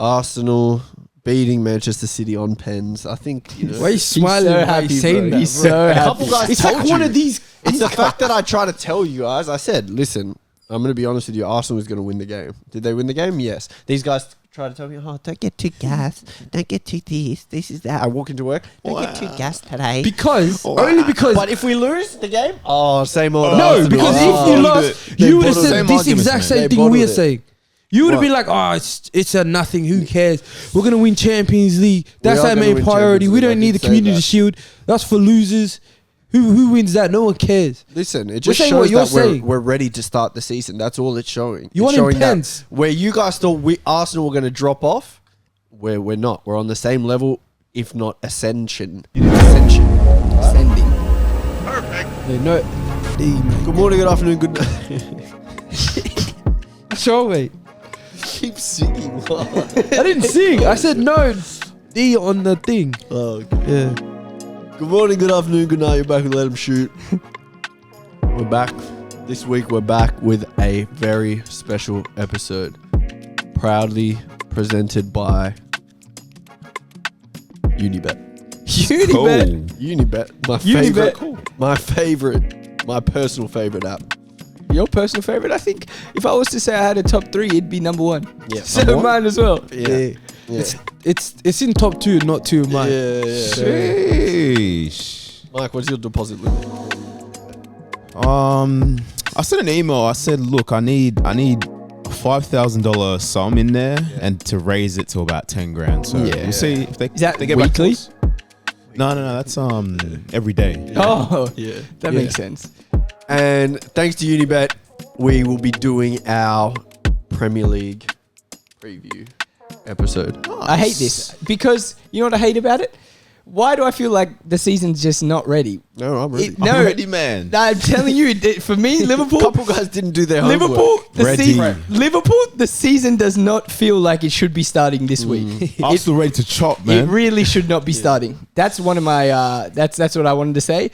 Arsenal beating Manchester City on pens. I think, you know. Why are you smiling? so Why are happy, you saying bro. that? He's so A happy. couple guys It's told like one you. of these. It's the fact that I try to tell you guys. I said, listen, I'm going to be honest with you. Arsenal is going to win the game. Did they win the game? Yes. These guys try to tell me, oh, don't get too gassed. Don't get too this is that. I walk into work. Don't get too gassed today. Only because. But if we lose the game, same old. No, Arsenal. because if you lost, They you would have bottled said it. this exact They same thing we bottled are it. saying. You would have What? been like, it's a nothing. Who cares? We're going to win Champions League. That's are our gonna main win priority. Champions We League. don't I need did the say Community that. Shield. That's for losers. Who wins that? No one cares. Listen, it We're just saying what shows you're that saying. we're ready to start the season. That's all it's showing. You It's want showing that intense. where you guys thought Arsenal were going to drop off, where we're not. We're on the same level, if not ascension. Ascending. Good morning, good afternoon, good night. Sure, mate. Keep singing. I didn't sing. I said no. D on the thing. Oh, okay. Yeah. Good morning, good afternoon, good night. You're back with Let 'Em Shoot. We're back. This week we're back with a very special episode. Proudly presented by Unibet. Unibet. My personal favorite app. Your personal favorite? I think if I was to say I had a top 3, it'd be number 1. Yeah. So Number one? mine as well. Yeah. It's in top 2, not 2 of mine. Yeah. Sheesh. Mike, what's your deposit limit? I sent an email. I said, look, I need a $5,000 sum in there and to raise it to about 10 grand. So Yeah. we'll see if they Is that they get back to weekly? us. No, that's every day. Oh, Yeah. that makes sense. And thanks to Unibet, we will be doing our Premier League preview episode. I hate this because you know what I hate about it? Why do I feel like the season's just not ready? No, I'm ready. No. I'm ready, man. I'm telling you, for me, Liverpool, couple guys didn't do their homework. Liverpool, the season does not feel like it should be starting this week. I'm still ready to chop, man. It really should not be starting. That's one of my. That's what I wanted to say.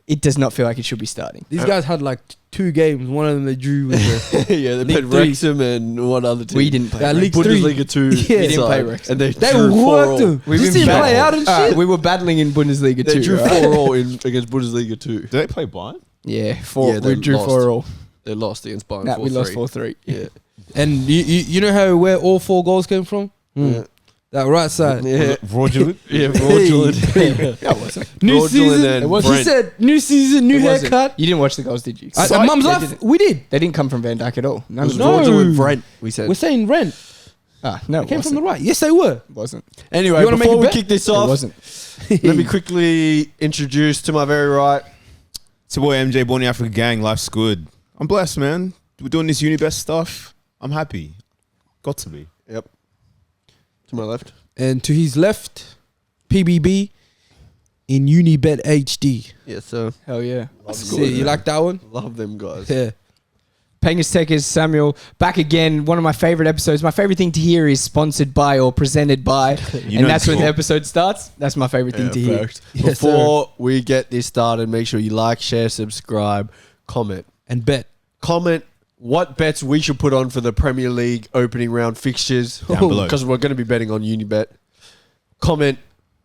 It does not feel like it should be starting. These guys had like 2 games. One of them they drew with the Yeah, they League played three. Wrexham and one other team. We didn't play. That Wrexham. League Bundesliga 2. Yeah. We didn't play side. Wrexham. And they They drew 4-4. worked them. We've You been see them bad. play out and shit. We were battling in Bundesliga They too. drew right? 4-4 against Bundesliga 2. Do they play blind? Yeah, Yeah, they we drew lost. 4-all. They lost against Bayern Nah, 4-3. we lost 4-3. Yeah. And you know where all 4 goals came from? Yeah. That right side. Yeah. Fraudulent? Yeah, fraudulent. Yeah, it wasn't. New Fraudulent season. and It was- She Brent. said new season, new It wasn't. haircut. You didn't watch the goals, did you? At Mum's They life, didn't. we did. They didn't come from Van Dijk at all. None It was of them. No. fraudulent Brent, we said. We're saying rent. No, It came from the right. Yes, they were. It wasn't. Anyway, You wanna make before a we bet? kick this It off, wasn't. let me quickly introduce to my very right. It's your boy MJ, born in Africa gang. Life's good. I'm blessed, man. We're doing this Unibet stuff. I'm happy. Got to be. Yep. To my left. And to his left, PBB in Unibet HD. Yes, sir. Hell yeah. See, you like that one? Love them guys. Yeah. Pengus Techers, Samuel, back again. One of my favorite episodes. My favorite thing to hear is sponsored by or presented by. You And know that's it's when the cool. episode starts. That's my favorite thing to hear. Facts. Yes, Before we get this started, make sure you like, share, subscribe, comment. And bet. Comment what bets we should put on for the Premier League opening round fixtures. Down below. Because we're going to be betting on Unibet. Comment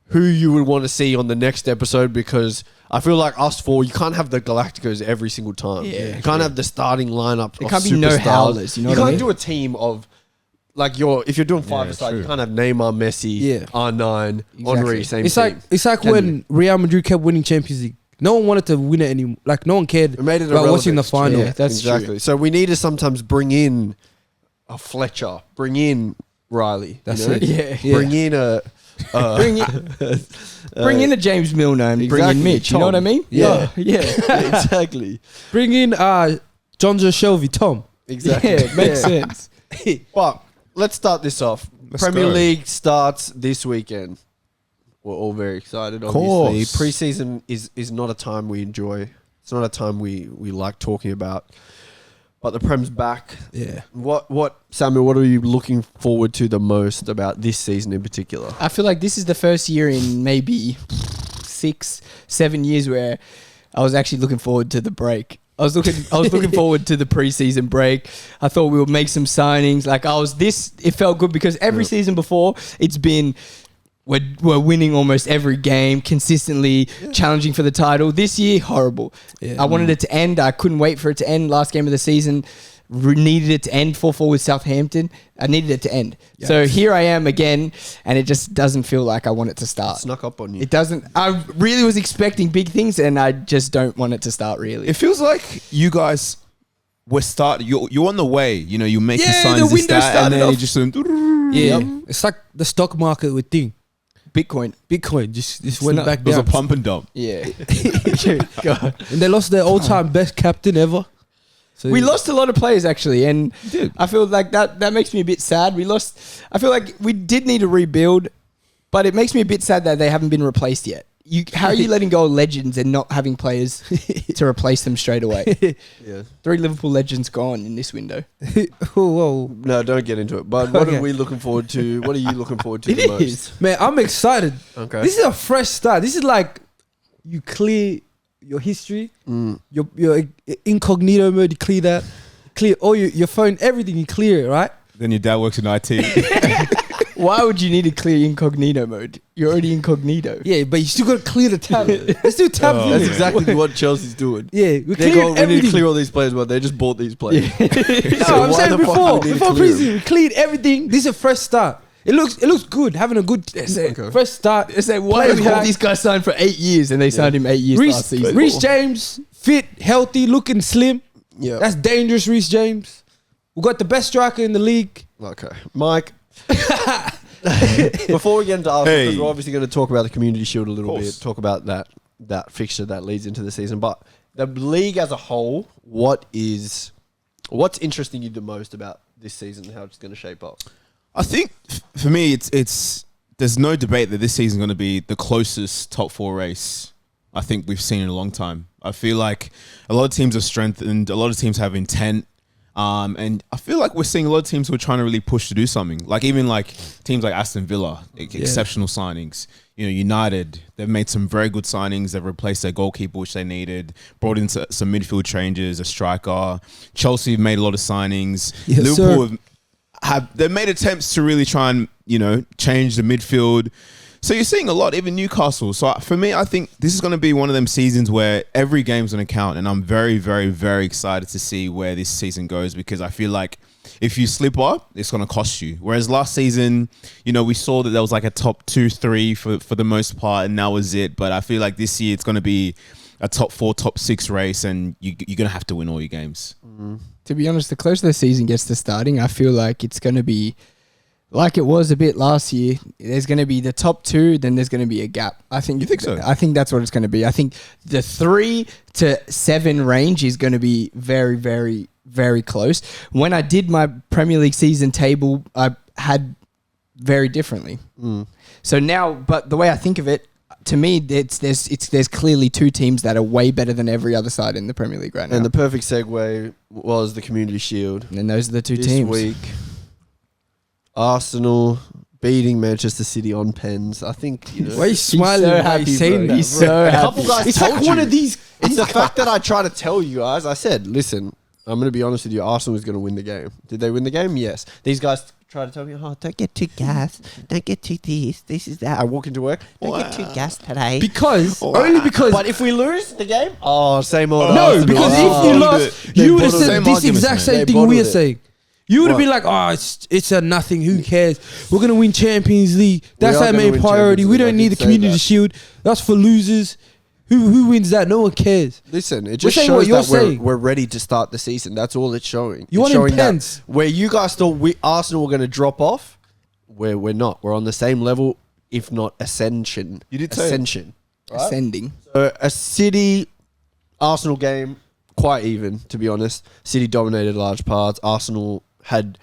who you would want to see on the next episode, because I feel like us four, you can't have the Galacticos every single time. Yeah. You can't have the starting lineup. There of can't be no superstars. howlers, you know what I can't mean? do a team of, like, if you're doing five-a-side, you true. can't have Neymar, Messi, Yeah. R9, Exactly. Henry, same It's team. like when Real Madrid kept winning Champions League. No one wanted to win it anymore. Like no one cared It made it about watching the irrelevant. final. Yeah, that's exactly. true. So we need to sometimes bring in a Fletcher, bring in Riley. That's you know? it. Yeah. Bring in a Bring in a James Milner and bring exactly, in Mitch. You know Tom. what I mean? Yeah. Yeah. exactly. Bring in John Joe Shelby, Tom. Exactly. Yeah, it makes sense. But let's start this off. Let's Premier go. League starts this weekend. We're all very excited, obviously. Course. Preseason is not a time we enjoy. It's not a time we like talking about. But the Prem's back. Yeah. Samuel, what are you looking forward to the most about this season in particular? I feel like this is the first year in maybe 6-7 years where I was actually looking forward to the break. I was looking forward to the preseason break. I thought we would make some signings. It felt good because every season before it's been we're winning almost every game, consistently challenging for the title. This year, horrible. I wanted it to end. I couldn't wait for it to end. Last game of the season, needed it to end 4-4 with Southampton. I needed it to end. Yes. So here I am again, and it just doesn't feel like I want it to start. Snuck up on you. It doesn't. I really was expecting big things, and I just don't want it to start, really. It feels like you guys were starting. You're on the way. You know, you're making Yeah, signs the and window that, and then started you just It's like the stock market with thing. Bitcoin just went back It was down. a pump and dump. Yeah. God. And they lost their all-time best captain ever. So We lost a lot of players actually, and I feel like that makes me a bit sad. I feel like we did need to rebuild, but it makes me a bit sad that they haven't been replaced yet. How are you letting go of legends and not having players to replace them straight away? Yeah. 3 Liverpool legends gone in this window. Whoa. No, don't get into it. But what are we looking forward to? What are you looking forward to the most? Man, I'm excited. Okay. This is a fresh start. This is like you clear your history, your incognito mode, you clear that. Clear all your phone, everything, you clear it, right? Then your dad works in IT. Why would you need to clear incognito mode? You're already incognito. Yeah, but you still got to clear the tab. Let's do tab. That's exactly what Chelsea's doing. Yeah, we They cleared go, we need to everything. clear all these players, but they just bought these players. No, I'm why saying the fuck do we need to before clear preseason, we cleared everything. This is a fresh start. It looks good, having a good fresh start. It's like, why do we have these guys signed for 8 years and they signed him 8 years last season? Reece James, fit, healthy, looking slim. Yeah. That's dangerous, Reece James. We got the best striker in the league. Okay. Mike. Before we get into Arsenal, because we're obviously going to talk about the Community Shield a little bit, talk about that fixture that leads into the season. But the league as a whole, what's interesting you the most about this season and how it's going to shape up? I think for me, it's there's no debate that this season is going to be the closest top 4 race I think we've seen in a long time. I feel like a lot of teams are strengthened, a lot of teams have intent. And I feel like we're seeing a lot of teams who are trying to really push to do something. Like even like teams like Aston Villa, exceptional signings. You know, United, they've made some very good signings. They've replaced their goalkeeper, which they needed. Brought in some midfield changes, a striker. Chelsea have made a lot of signings. Yes, Liverpool they've made attempts to really try and change the midfield. So you're seeing a lot, even Newcastle. So for me, I think this is going to be one of them seasons where every game's going to count. And I'm very, very, very excited to see where this season goes, because I feel like if you slip up, it's going to cost you. Whereas last season, we saw that there was like a top 2, 3 for the most part, and that was it. But I feel like this year it's going to be a top 4, top 6 race, and you're going to have to win all your games. To be honest, the closer the season gets to starting, I feel like it's going to be like it was a bit last year. There's going to be the top 2, then there's going to be a gap. You think so? I think that's what it's going to be. I think the 3 to 7 range is going to be very, very, very close. When I did my Premier League season table, I had very differently. So now, but the way I think of it, to me, there's clearly 2 teams that are way better than every other side in the Premier League right now. And the perfect segue was the Community Shield. And those are the 2 this teams. Week, Arsenal beating Manchester City on pens. I think, Why are you smiling? so Why are happy, you saying bro. that? He's so A happy. couple guys It's told like one you. of these. It's the fact that I try to tell you guys. I said, listen, I'm going to be honest with you. Arsenal is going to win the game. Did they win the game? Yes. These guys try to tell me, don't get too gassed. Don't get too this is that. I walk into work. Don't get too gassed today. Only because. But if we lose the game, same old. No, Arsenal. because if you lost, They you would have bottled said it. this Same exact arguments, same man. thing They we are bottled it. saying. You would have What? been like, it's a nothing. Who cares? We're gonna win Champions League. That's are our gonna main win priority. Champions We League. I don't need did the say Community that. Shield. That's for losers. Who wins that? No one cares. Listen, it just saying what shows you're that saying. we're ready to start the season. That's all it's showing. You It's want showing that intense. where you guys thought Arsenal were going to drop off, we're not. We're on the same level, if not ascension. You did say it. ascension. Right? Ascending. So a City Arsenal game, quite even, to be honest. City dominated large parts. Arsenal had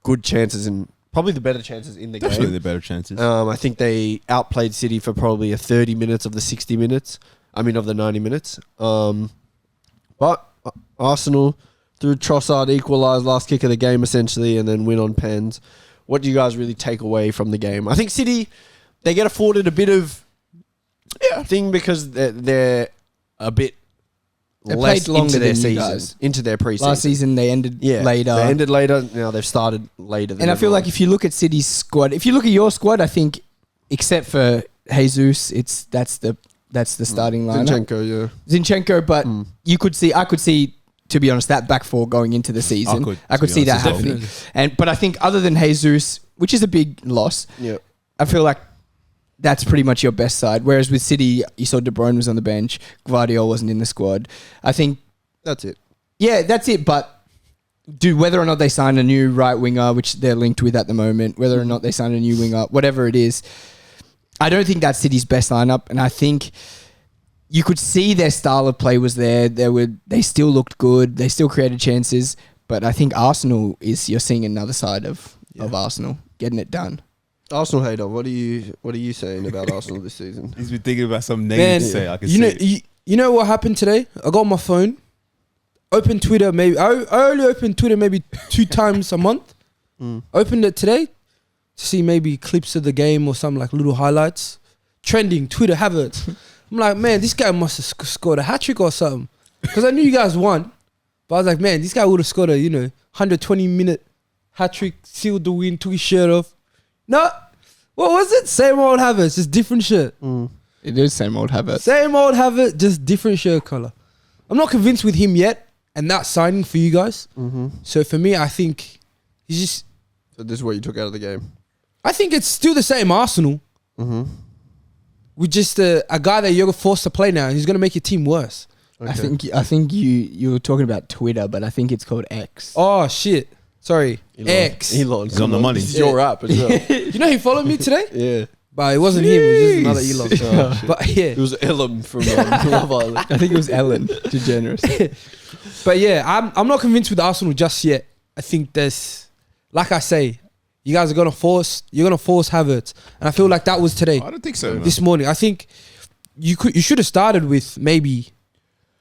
good chances and probably the better chances in the Definitely game. the better chances. I think they outplayed City for probably a 30 minutes of the 60 minutes. I mean, of the 90 minutes. But Arsenal, through Trossard, equalised last kick of the game, essentially, and then win on pens. What do you guys really take away from the game? I think City, they get afforded a bit of thing because they're a bit They less played longer into their than you season, guys. into their preseason. Last season they ended later. They ended later. Now they've started later. Than And I feel everyone. like if you look at City's squad, if you look at your squad, I think except for Jesus, that's the starting lineup. Zinchenko, but I could see, to be honest, that back four going into the season. I could see that happening. But I think other than Jesus, which is a big loss, I feel like that's pretty much your best side. Whereas with City, you saw De Bruyne was on the bench, Gvardiol wasn't in the squad. I think that's it. Yeah, that's it. But whether or not they sign a new right winger, which they're linked with at the moment, whether or not they sign a new winger, whatever it is, I don't think that's City's best lineup. And I think you could see their style of play was there. They still looked good. They still created chances. But I think Arsenal you're seeing another side of Arsenal getting it done. Arsenal hater, what are you saying about Arsenal this season? He's been thinking about some names to say. I can see it. You know what happened today? I got on my phone, opened Twitter. Maybe I only open Twitter maybe 2 times a month. Opened it today to see maybe clips of the game or some like little highlights. Trending Twitter Havertz. I'm like, man, this guy must have scored a hat trick or something, because I knew you guys won, but I was like, man, this guy would have scored a 120-minute hat trick, sealed the win, took his shirt off. No, what was it? Same old Havertz, just different shirt. It is same old Havertz. Same old Havertz, just different shirt color. I'm not convinced with him yet, and that signing for you guys. So for me, I think he's just. So this is what you took out of the game. I think it's still the same Arsenal. With just a guy that you're forced to play now, and he's going to make your team worse. Okay. I think you were talking about Twitter, but I think it's called X. Oh shit! Sorry, X. Elon, he's on the money. This is your app as well. You know he followed me today? Yeah. But it wasn't him. It was just another Elon. But yeah, it was Ellen from Love Island. I think it was Ellen DeGeneres. But yeah, I'm not convinced with Arsenal just yet. I think there's, like I say, you guys are gonna force Havertz, and I feel like that was today. I don't think so. This morning, I think you should have started with maybe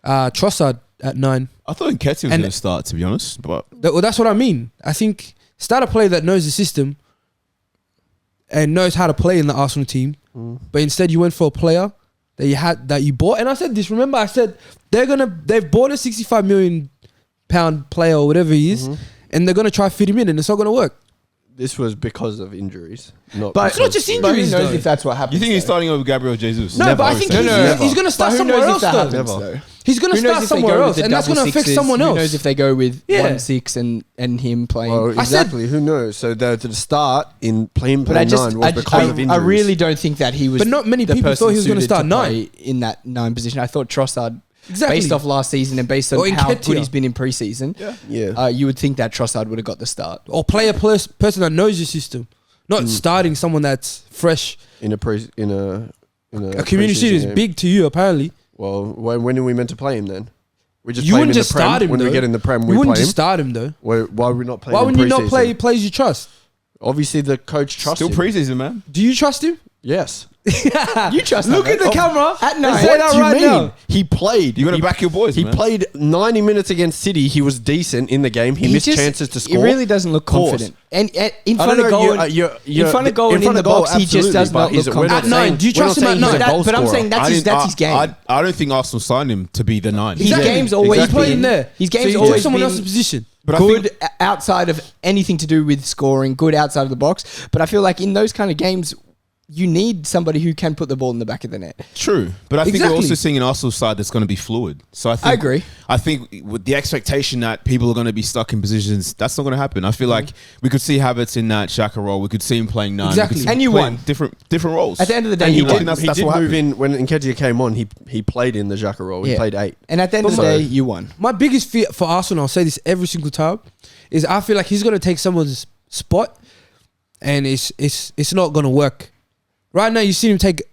Trossard at 9. I thought Nketiah was going to start, to be honest. But that's what I mean. I think start a player that knows the system and knows how to play in the Arsenal team. But instead, you went for a player that you bought. And I said this. Remember, I said they've bought a £65 million player or whatever he is, and they're gonna try to fit him in, and it's not gonna work. This was because of injuries. But it's not just injuries, who knows though. if that's what happens. you think he's starting over Gabriel Jesus? No, but I think he's going to start somewhere else, though. He's going to start somewhere else, and that's going to affect someone else. Who knows if they go with 1-6 and him playing? Well, exactly. Who knows? So the start in playing 9 was because of injuries. I really don't think that he was. But not many people thought he was going to start 9 in that 9 position. I thought Trossard. Exactly. Based off last season and based on how good he's been in pre-season, you would think that Trossard would have got the start. Or play a person that knows your system, not starting someone that's fresh. In a community shield is big to you, apparently. Well, when are we meant to play him then? We just you play wouldn't him in just the Prem. start him. When though. we get in the Prem, we wouldn't play him. just start him though. Why are we not playing? Why him wouldn't you not pre-season? play players you trust? Obviously, the coach trusts him. Still preseason, man. Do you trust him? Yes. You trust Look him, at the camera at 9. and say that right now. He played. You're going to back your boys, He man. played 90 minutes against City. He was decent in the game. He missed chances to score. He really doesn't look confident. And in front of goal, in front of goal and in the box, he just does not look confident. At 9, do you trust him at 9? But I'm saying that's his game. I don't think Arsenal signed him to be the 9. His game's always been there. His game's so always someone been else's position. But good outside of anything to do with scoring, good outside of the box. But I feel like in those kind of games, you need somebody who can put the ball in the back of the net. True, but I think we're also seeing an Arsenal side that's going to be fluid. So I agree. I think with the expectation that people are going to be stuck in positions, that's not going to happen. I feel like we could see Havertz in that Xhaka role. We could see him playing 9. Exactly. And you won. Different roles. At the end of the day, he you won. did move in when Nketiah came on. He played in the Xhaka role. He played 8. And at the end of the day, you won. My biggest fear for Arsenal, I'll say this every single time, is I feel like he's going to take someone's spot, and it's not going to work. Right now, you see him take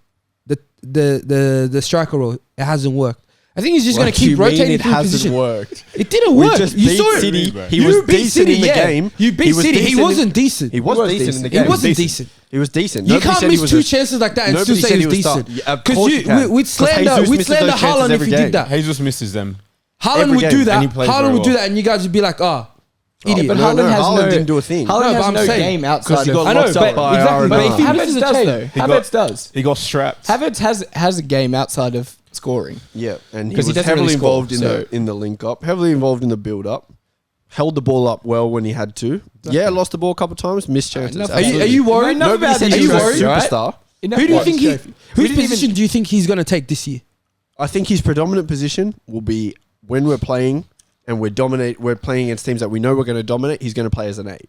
the striker role. It hasn't worked. I think he's just going to keep rotating through position. It hasn't worked. It didn't work. You saw City. He was decent in the game. You beat City. He wasn't decent. He was decent in the game. He wasn't decent. He was decent. You can't miss 2 chances like that and still say he was decent. Because we'd slander Haaland if you did that. Jesus misses them. Haaland would do that. Haaland would do that, and you guys would be like, idiot. But Haaland didn't do a thing. Haaland has no game outside of... I know, but if he misses a Havertz change... does, though. Havertz does. He got strapped. Havertz has a game outside of scoring. Yeah, and he 'Cause he was doesn't heavily really score, involved in so- the link up, heavily involved in the build up. Held the ball up well when he had to. Yeah, lost the ball a couple of times, missed chances. enough- Are you absolutely. worried? Enough Nobody about said the he was injuries, a right? superstar. Enough Who do you about think this. whose didn't position do you think he's going to take this year? I think his predominant position will be when we're playing and we're playing against teams that we know we're going to dominate. He's going to play as an 8,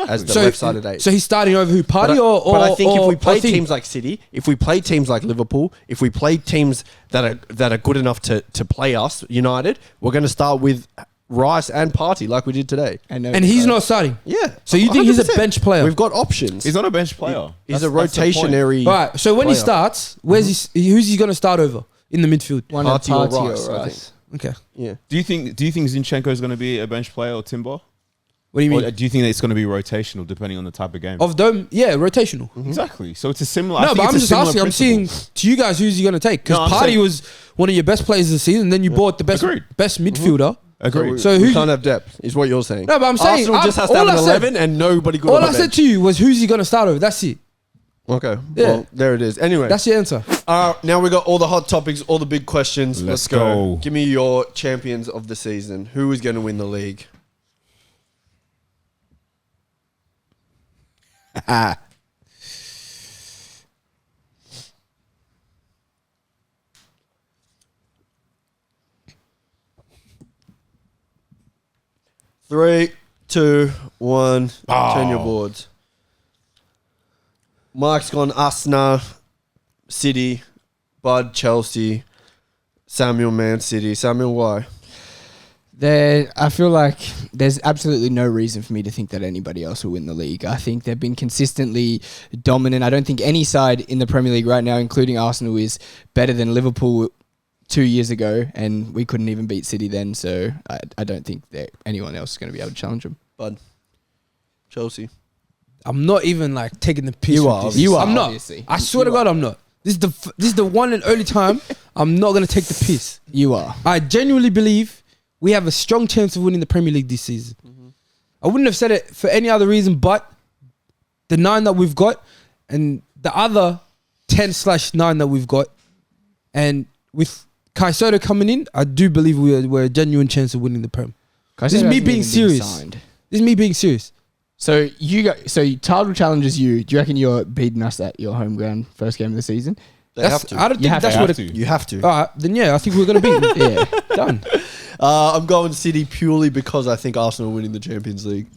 as the left-sided 8. So he's starting over who? Party But I think if we play Thing? teams like City, if we play teams like Liverpool, if we play teams that are good enough to play us, United, we're going to start with Rice and Partey like we did today. And he's not starting. Yeah. So you think he's a 100%. bench player? We've got options. He's not a bench player. He's That's a the point. rotationary. Right. So when he player. starts, who's he going to start over in the midfield? One of Partey or Partey Rice, or I Rice. Okay. Yeah. Do you think Zinchenko is going to be a bench player or Timber? What do you mean? Or do you think that it's going to be rotational depending on the type of game? Of them, yeah, rotational. Exactly. So it's a similar. I No, think but it's I'm a just similar asking. I'm principle. seeing to you guys who's he going to take? Because No, I'm Partey saying- was one of your best players of the season. Then you bought the best Agreed. midfielder. Agreed. So we who- can't have depth, is what you're saying. No, but I'm saying Arsenal just has to all have an I said- 11 and nobody good All on the I said bench. to you was who's he going to start over. That's it. Okay. Yeah. Well, there it is. Anyway. That's your answer. Now we got all the hot topics, all the big questions. Let's Let's go. go. Give me your champions of the season. Who is going to win the league? Three, two, one. Turn your boards. Mike's gone Arsenal, City, Bud, Chelsea, Samuel, Man City. Samuel, why? I feel like there's absolutely no reason for me to think that anybody else will win the league. I think they've been consistently dominant. I don't think any side in the Premier League right now, including Arsenal, is better than Liverpool 2 years ago, and we couldn't even beat City then. So I don't think that anyone else is going to be able to challenge them. Bud, Chelsea. I'm not even like taking the piss. You with are, this. you are, I'm not. obviously. I swear to God, I'm not. This is the one and only time I'm not gonna take the piss. You are. I genuinely believe we have a strong chance of winning the Premier League this season. I wouldn't have said it for any other reason but the 9 that we've got and the other 10/9 that we've got. And with Caicedo coming in, I do believe we're a genuine chance of winning the Prem. This is me being serious. This is me being serious. So title challenges you. Do you reckon you're beating us at your home ground first game of the season? They have to. I don't You think have that's to. what Have it. to. You have to. All right, then yeah, I think we're gonna beat them. Yeah. Done. I'm going City purely because I think Arsenal are winning the Champions League.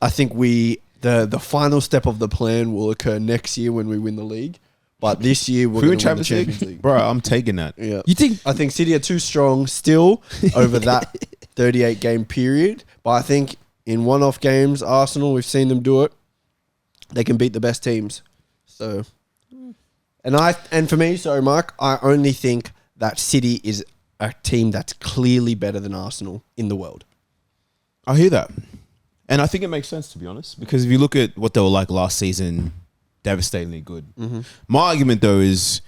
I think the final step of the plan will occur next year when we win the league. But this year we're If we going win to win the Champions Champions League, League. bro, I'm taking that. Yeah. You think? I think City are too strong still over that 38 game period. But I think in one-off games, Arsenal, we've seen them do it. They can beat the best teams. So, and for me, sorry, Mark, I only think that City is a team that's clearly better than Arsenal in the world. I hear that. And I think it makes sense, to be honest, because if you look at what they were like last season, devastatingly good. My argument, though, is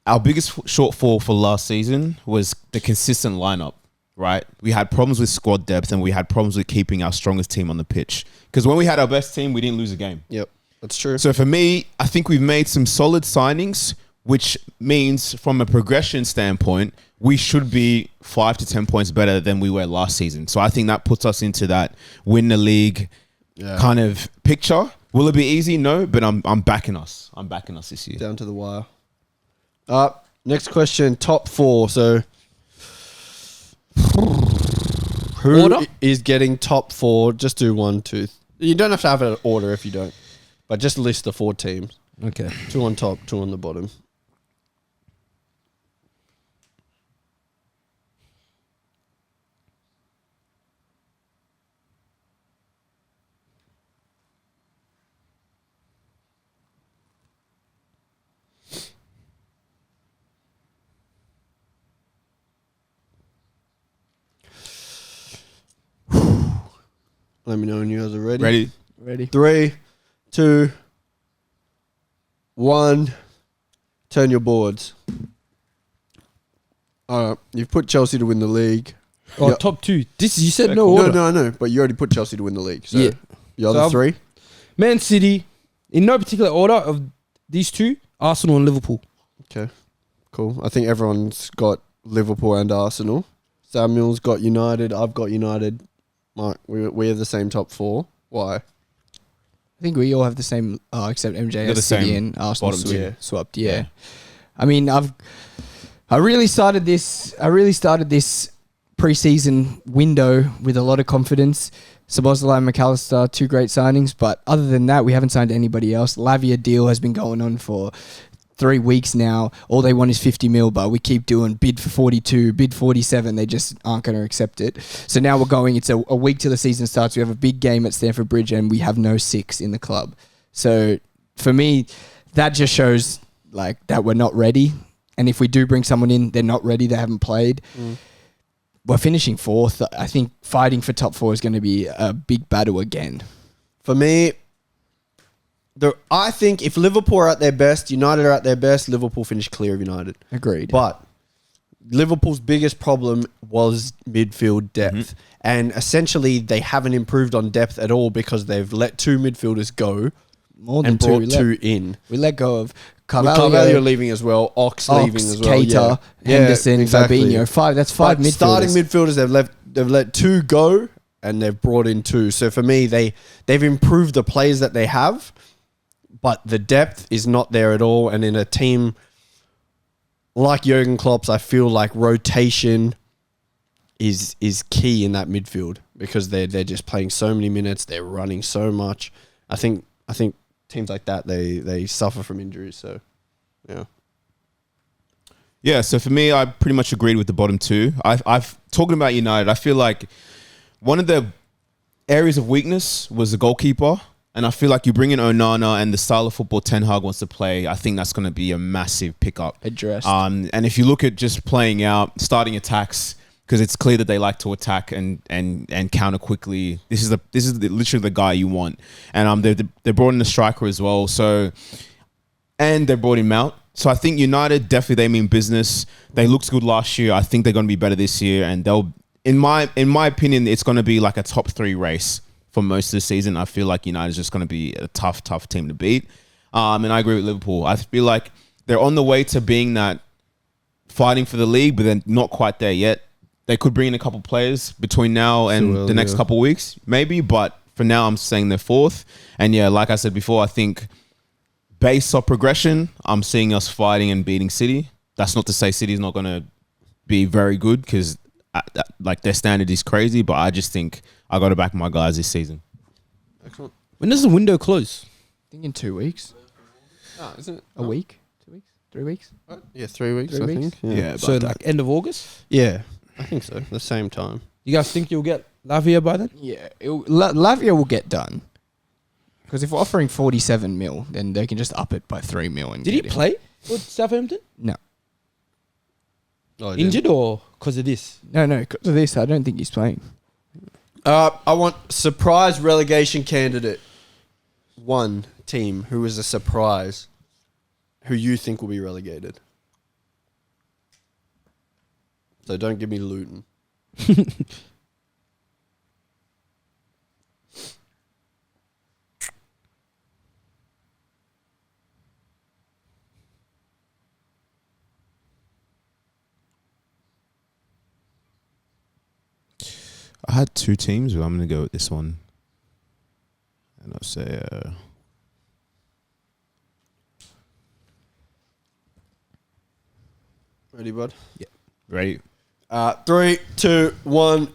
our biggest shortfall for last season was the consistent lineup, right? We had problems with squad depth and we had problems with keeping our strongest team on the pitch. Because when we had our best team, we didn't lose a game. Yep, that's true. So for me, I think we've made some solid signings, which means from a progression standpoint, we should be 5 to 10 points better than we were last season. So I think that puts us into that win the league kind of picture. Will it be easy? No, but I'm backing us. I'm backing us this year. Down to the wire. Next question, top 4. So who Order? is getting top 4? Just do 1, 2. You don't have to have an order if you don't. But just list the 4 teams. Okay. 2 on top, 2 on the bottom. Let me know when you guys are ready. Ready? 3, 2, 1. Turn your boards. All right, you've put Chelsea to win the league. Oh, Yep. top 2. This you said Yeah, no cool. order. No, I know, but you already put Chelsea to win the league. So Yeah. the So other I've- 3. Man City, in no particular order of these 2, Arsenal and Liverpool. Okay, Cool. I think everyone's got Liverpool and Arsenal. Samuel's got United. I've got United. Mike, we have the same top four. Why? I think we all have the same, except MJ They're has the City same and Arsenal bottom two. swapped. Yeah. I mean, I really started this preseason window with a lot of confidence. Szoboszlai and McAllister, 2 great signings, but other than that, we haven't signed anybody else. Lavia deal has been going on for 3 weeks now. All they want is 50 mil, but we keep doing bid for 42, bid 47. They just aren't going to accept it. So now we're going, it's a week till the season starts. We have a big game at Stamford Bridge and we have no 6 in the club. So for me, that just shows like that we're not ready. And if we do bring someone in, they're not ready. They haven't played. We're finishing 4th. I think fighting for top 4 is going to be a big battle again. For me, I think if Liverpool are at their best, United are at their best, Liverpool finish clear of United. Agreed. But Liverpool's biggest problem was midfield depth. And essentially, they haven't improved on depth at all because they've let 2 midfielders go More than and 2. brought 2 in. We let go of With Carvalho leaving as well, Ox leaving as well. Keita, Henderson, Fabinho. 5. That's 5 midfielders. Starting midfielders, they've let 2 go and they've brought in 2. So for me, they've improved the players that they have, but the depth is not there at all. And in a team like Jurgen Klopp's, I feel like rotation is key in that midfield because they're just playing so many minutes, they're running so much. I think teams like that, they suffer from injuries. So, yeah. Yeah, so for me, I pretty much agreed with the bottom 2. I've talking about United, I feel like one of the areas of weakness was the goalkeeper. And I feel like you bring in Onana and the style of football Ten Hag wants to play, I think that's going to be a massive pickup. Addressed. And if you look at just playing out, starting attacks, because it's clear that they like to attack and counter quickly. This is literally the guy you want. And they brought in a striker as well. So, and they brought in Mount. So I think United definitely they mean business. They looked good last year. I think they're going to be better this year. And they'll, in my opinion, it's going to be like a top 3 race for most of the season. I feel like United is just going to be a tough team to beat. And I agree with Liverpool. I feel like they're on the way to being that fighting for the league, but then not quite there yet. They could bring in a couple players between now and the next couple of weeks, maybe. But for now, I'm saying they're 4th. And yeah, like I said before, I think based on progression, I'm seeing us fighting and beating City. That's not to say City's not going to be very good because like their standard is crazy. But I just think I got to back my guys this season. Excellent. When does the window close? I think in 2 weeks. Oh, isn't it? A week? 2 weeks? 3 weeks? Yeah, 3 weeks, 3 I weeks? think. Yeah. So like end of August? Yeah, I think so. The same time. You guys think you'll get Lavia by then? Yeah. Lavia will get done. Because if we're offering 47 mil, then they can just up it by 3 mil. And Did he get him. play for Southampton? No. Oh, Injured or because of this? No, because of this, I don't think he's playing. I want surprise relegation candidate. One team who is a surprise, who you think will be relegated. So don't give me Luton. I had 2 teams, but I'm going to go with this one. And I'll say... Ready, bud? Yeah. Ready? 3, 2, 1.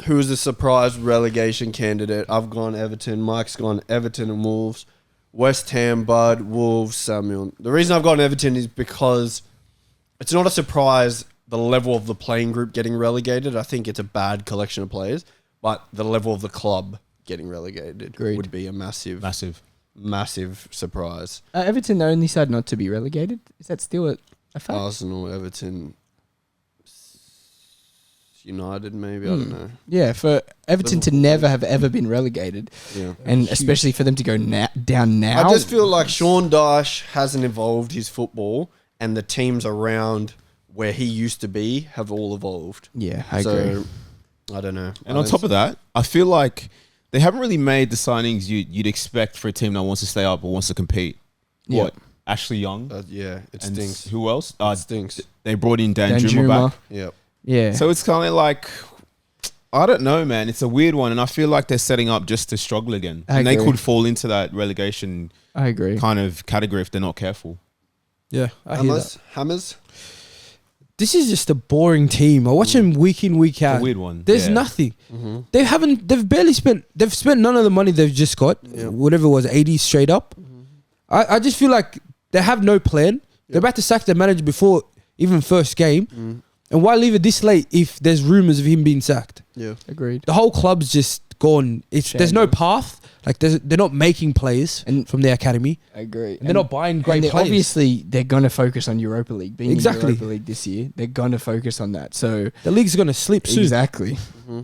Who is the surprise relegation candidate? I've gone Everton. Mike's gone Everton and Wolves. West Ham, Bud, Wolves, Samuel. The reason I've gone Everton is because it's not a surprise the level of the playing group getting relegated. I think it's a bad collection of players, but the level of the club getting relegated Agreed. would be a massive surprise. Everton, the only side not to be relegated. Is that still a fact? Arsenal, Everton, United, maybe. I don't know. Yeah, for Everton to never have ever been relegated, Yeah. and especially for them to go down now. I just feel like Sean Dyche hasn't evolved his football, and the teams around where he used to be have all evolved. Yeah, I agree. I don't know. And on top of that, I feel like they haven't really made the signings you'd expect for a team that wants to stay up or wants to compete. Yeah. What? Ashley Young. Yeah, it And stinks. who else? It stinks. They brought in Dan Danjuma. Juma back. Yep. Yeah. So it's kind of like, I don't know, man. It's a weird one, and I feel like they're setting up just to struggle again, I and they agree. could fall into that relegation I agree. kind of category if they're not careful. Yeah, I hear that. Hammers. This is just a boring team. I watch them week in, week It's out. a weird one. There's Yeah. nothing. Mm-hmm. They've spent none of the money they've just got. Yeah. Whatever it was, 80 straight up. I just feel like they have no plan. They're about to sack their manager before even first game. And why leave it this late if there's rumors of him being sacked? Yeah. Agreed. The whole club's just gone. There's no path. Like they're not making players from their academy. I agree. And they're not buying great players. Obviously, they're going to focus on Europa League. Being Exactly. in Europa League this year, they're going to focus on that. So The league's going to slip soon. exactly.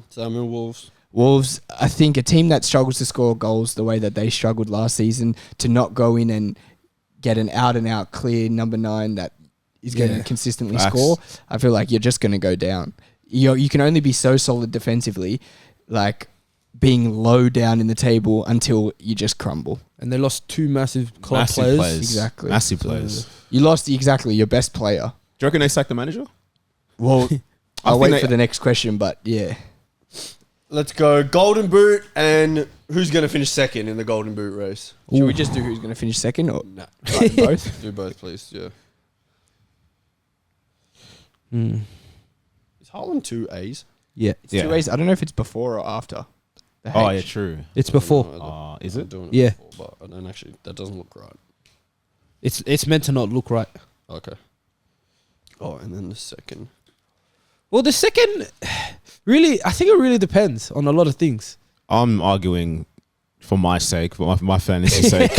Salmon Wolves. Wolves, I think a team that struggles to score goals the way that they struggled last season, to not go in and get an out-and-out clear number 9 that is going to consistently Facts. score, I feel like you're just going to go down. You can only be so solid defensively, like being low down in the table until you just crumble. And they lost 2 massive club Massive players. Exactly. Massive So- players. You lost exactly your best player. Do you reckon they sack the manager? Well, I I'll think wait they- for the next question, but yeah. Let's go Golden Boot, and who's going to finish second in the Golden Boot race? Should we just do who's going to finish second or Nah. like both? Do both, please. Yeah. Mm. Is Haaland 2 A's? Yeah. It's 2 ways. I don't know if it's before or after. The Oh, H. yeah, true. It's before. Is it? Doing Yeah. before, but I don't actually. That doesn't look right. It's meant to not look right. Okay. Oh, and then the second. Well, the second, really, I think it really depends on a lot of things. I'm arguing for my sake, for my fantasy sake.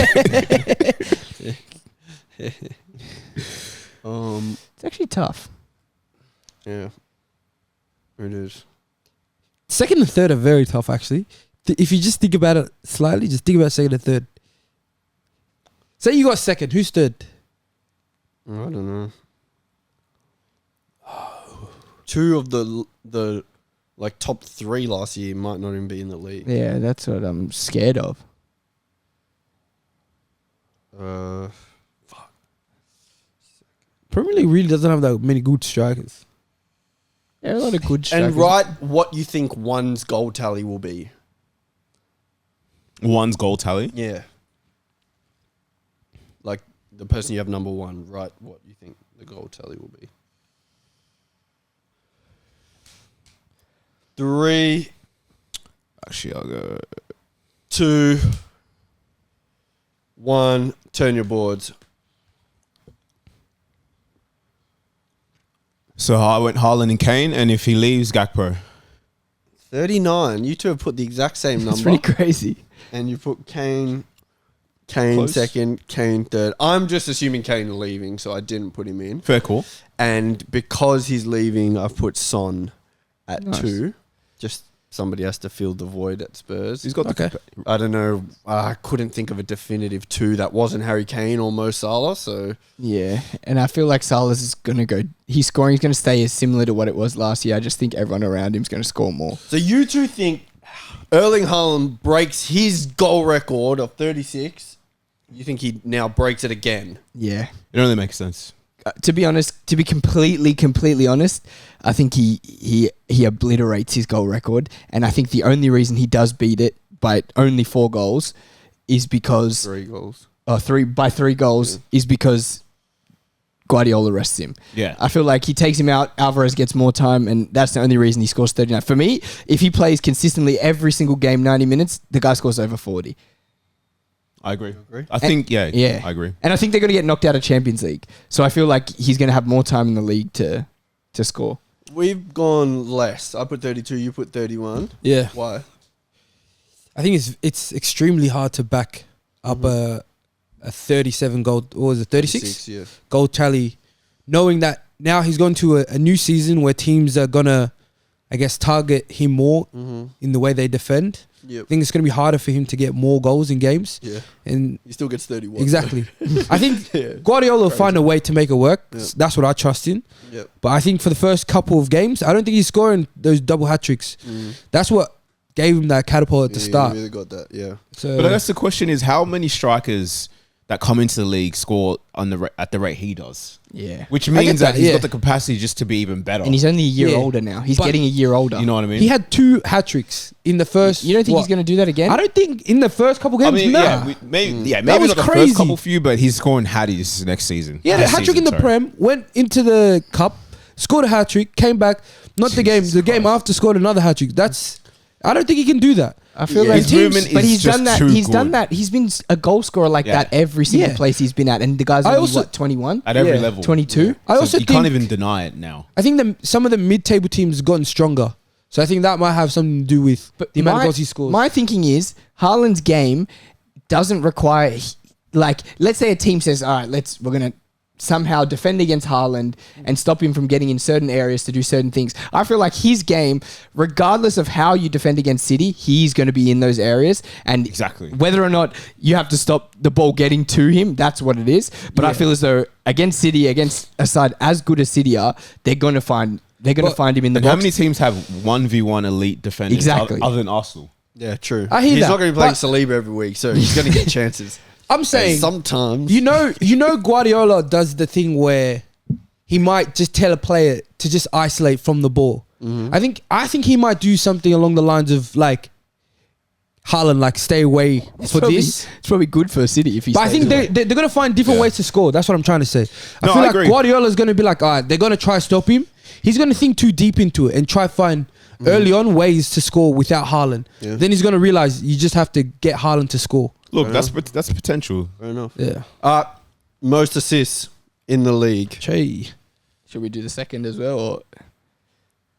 It's actually tough. Yeah. It is. Second and third are very tough, actually. If you just think about it slightly, just think about second and third. Say you got second, who's third? I don't know. Two of the like top 3 last year might not even be in the league. Yeah, that's what I'm scared of. Premier League really doesn't have that many good strikers. Yeah, a lot of good strikers. And write what you think one's goal tally will be. One's goal tally. Yeah. Like the person you have number 1, write what you think the goal tally will be. 3, Actually, I'll go. 2, 1. Turn your boards. So I went Haaland and Kane, and if he leaves, Gakpo. 39. You two have put the exact same That's number. pretty crazy. And you put Kane Close. second, Kane third. I'm just assuming Kane leaving, so I didn't put him in. Fair call. And because he's leaving, I've put Son at Nice. 2. Just somebody has to fill the void at Spurs. He's got Okay. I don't know. I couldn't think of a definitive 2 that wasn't Harry Kane or Mo Salah. So Yeah, and I feel like Salah's is going to go... His scoring is going to stay as similar to what it was last year. I just think everyone around him is going to score more. So you two think Erling Haaland breaks his goal record of 36? You think he now breaks it again? Yeah. It only makes sense. To be honest, to be completely honest, I think he obliterates his goal record, and I think the only reason he does beat it by only 4 goals is because 3 goals. 3 goals is because Guardiola rests him. Yeah. I feel like he takes him out, Alvarez gets more time, and that's the only reason he scores 39. For me, if he plays consistently every single game 90 minutes, the guy scores over 40. I agree. agree? I think, yeah, I agree. And I think they're going to get knocked out of Champions League. So I feel like he's going to have more time in the league to score. We've gone less. I put 32. You put 31. Yeah. Why? I think it's extremely hard to back up a 37 goal, or was it 36? Yeah. Goal tally, knowing that now he's gone to a new season where teams are going to, I guess, target him more in the way they defend. Yep. I think it's going to be harder for him to get more goals in games. Yeah. And He still gets 31. exactly. I think Yeah. Guardiola will find a way to make it work. Yeah. That's what I trust in. Yep. But I think for the first couple of games, I don't think he's scoring those double hat-tricks. That's what gave him that catapult at the Yeah, start. You really got that. Yeah. So But I guess the question is, how many strikers that come into the league score at the rate he does. Yeah. Which means that he's yeah. got the capacity just to be even better. And he's only a year Yeah. older now. He's But- getting a year older. You know what I mean? He had 2 hat tricks in the first. You don't think what? he's going to do that again? I don't think in the first couple games. I mean, nah. yeah, maybe That was not the crazy. first couple few, but he's scoring hatties next season. He had a This hat trick in the season, sorry. Prem, went into the cup, scored a hat trick, came back. Not the game. The game after scored another hat trick. I don't think he can do that. I feel Yeah. like His movement but is he's just done that. too He's done good. that. He's been a goal scorer like Yeah. that every single Yeah. place he's been at, and the guys I are also- what 21, At every Yeah. level. 22. I So also you think can't even deny it now. I think some of the mid-table teams have gotten stronger. So I think that might have something to do with the amount of goals he scores. My thinking is Haaland's game doesn't require like let's say a team says, all right, we're gonna somehow defend against Haaland and stop him from getting in certain areas to do certain things. I feel like his game, regardless of how you defend against City, he's going to be in those areas. And Exactly. whether or not you have to stop the ball getting to him, that's what it is. But I feel as though against City, against a side as good as City are, they're going to find him in the And box. how many teams have 1v1 elite defenders Exactly. other than Arsenal? Yeah, true. I hear he's that, not going to be playing but- Saliba every week, so he's going to get chances. I'm saying Sometimes. you know Guardiola does the thing where he might just tell a player to just isolate from the ball. I think he might do something along the lines of like Haaland, like stay away for this. It's probably good for City if he. But I stays think away. they're going to find different ways to score. That's what I'm trying to say. I No, feel I like agree. Guardiola's going to be like, all right, they're going to try to stop him. He's going to think too deep into it and try find early on ways to score without Haaland. Yeah. Then he's going to realize you just have to get Haaland to score. Look, that's potential. Fair enough. Yeah. Most assists in the league. Che. Should we do the second as well? Or?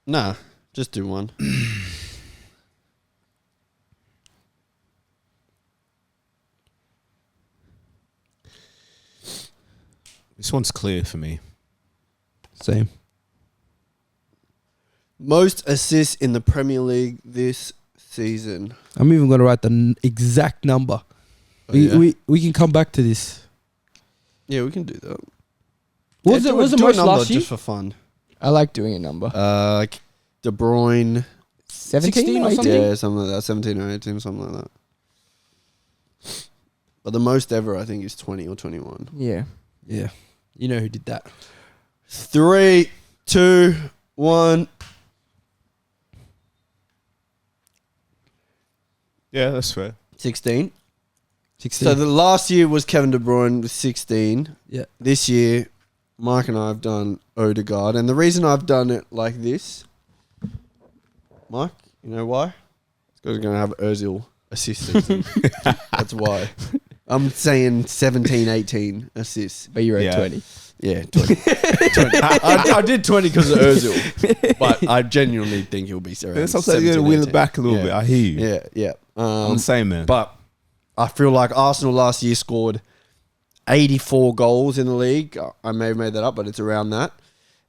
Nah, just do one. This one's clear for me. Same. Most assists in the Premier League this season. I'm even going to write the exact number. Oh, We can come back to this. Yeah, we can do that. What Yeah, was the do a most number last year? just for fun? I like doing a number. Like De Bruyne. 17 or something? Yeah, something like that. 17 or 18, something like that. But the most ever, I think, is 20 or 21. Yeah. Yeah. You know who did that. 3, 2, 1. Yeah, that's fair. 16. 16. So the last year was Kevin De Bruyne with 16. yeah. This year, Mike and I have done Odegaard. And the reason I've done it like this, Mike, you know why? It's because we're going to have Ozil assisting. That's why. I'm saying 17, 18 assists. But you wrote Yeah. 20. Yeah, 20. 20. I did 20 because of Ozil. But I genuinely think he'll be around Sometimes you got to 17, wheel it 18. back a little Yeah. bit. I hear you. Yeah, yeah. I'm the same, man. But I feel like Arsenal last year scored 84 goals in the league. I may have made that up, but it's around that.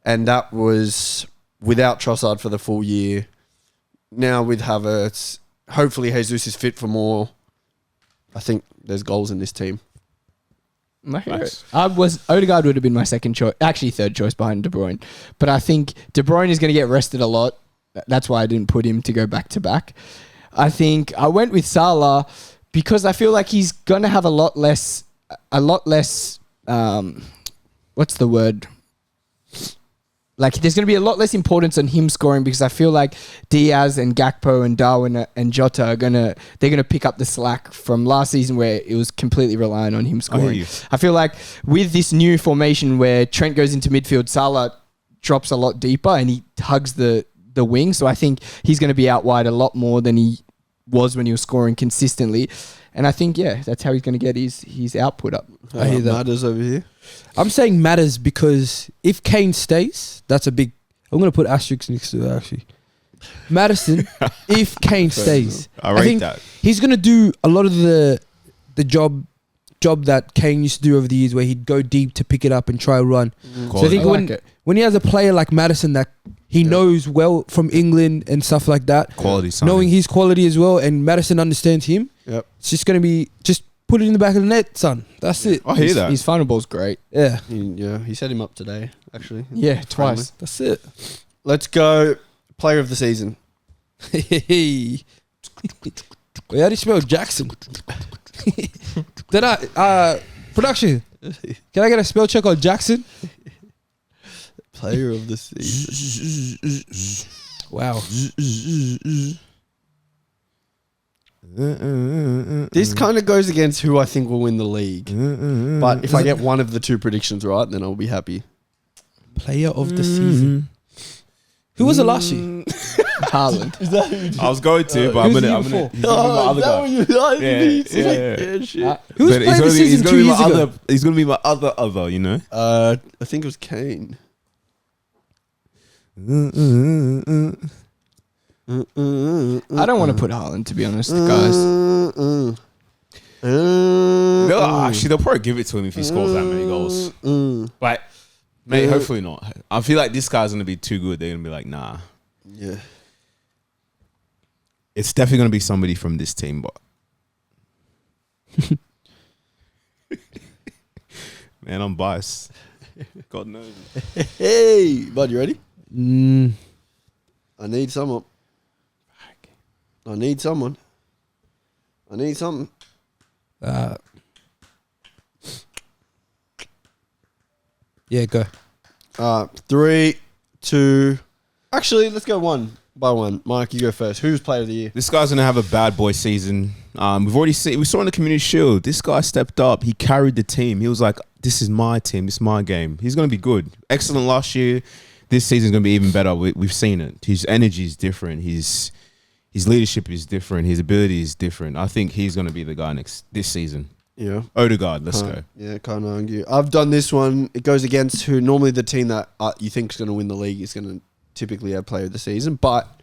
And that was without Trossard for the full year. Now with Havertz, hopefully Jesus is fit for more. I think there's goals in this team. Nice. Odegaard would have been my second choice, actually third choice behind De Bruyne. But I think De Bruyne is going to get rested a lot. That's why I didn't put him to go back to back. I think I went with Salah because I feel like he's going to have a lot less, what's the word? Like, there's going to be a lot less importance on him scoring because I feel like Diaz and Gakpo and Darwin and Jota are they're gonna pick up the slack from last season where it was completely reliant on him scoring. you. I feel like with this new formation where Trent goes into midfield, Salah drops a lot deeper and he hugs the wing. So I think he's going to be out wide a lot more than he was when he was scoring consistently. And I think, yeah, that's how he's going to get his output up. I hear that. Matters over here. I'm saying matters because if Kane stays, that's a big... I'm going to put asterisks next to that, actually. Madison, if Kane stays, I rate think that. he's going to do a lot of the job that Kane used to do over the years where he'd go deep to pick it up and try run. So I Quality. think I like it. when he has a player like Madison that he knows well from England and stuff like that, Quality signing. knowing his quality as well, and Madison understands him, Yep. it's just going to be... just put it in the back of the net, son. That's it. I hear that. His final ball's great. Yeah. He set him up today, actually. Yeah, twice. That's it. Let's go player of the season. Hey. Wait, how do you spell Jackson? Then Production. Can I get a spell check on Jackson? Player of the season. Wow. This kind of goes against who I think will win the league. But if I get one of the two predictions right, then I'll be happy. Player of the season. Who was it last year? Haaland. I was going to, but I'm Who's gonna. the year He's gonna be my other guy. Shit. Who was But playing the season 2 years ago? He's gonna be my other. You know. I think it was Kane. I don't want to put Haaland, to be honest, guys. Actually, they'll probably give it to him if he scores that many goals. But, mate, hopefully not. I feel like this guy's gonna be too good. They're gonna be like, nah. Yeah. It's definitely gonna be somebody from this team, but man, I'm biased. God knows. Hey, bud, you ready? Mm, I need someone. I need someone. I need something. yeah, go. 3, 2. Actually, let's go one by one. Mike, you go first. Who's player of the year? This guy's gonna have a bad boy season. We saw in the Community Shield. This guy stepped up. He carried the team. He was like, "This is my team. It's my game." He's gonna be good. Excellent last year. This season's gonna be even better. We've seen it. His energy is different. His leadership is different. His ability is different. I think he's gonna be the guy this season. Yeah. Odegaard, let's go. Yeah, can't argue. I've done this one. It goes against who normally the team that you think is going to win the league is going to typically have player of the season, but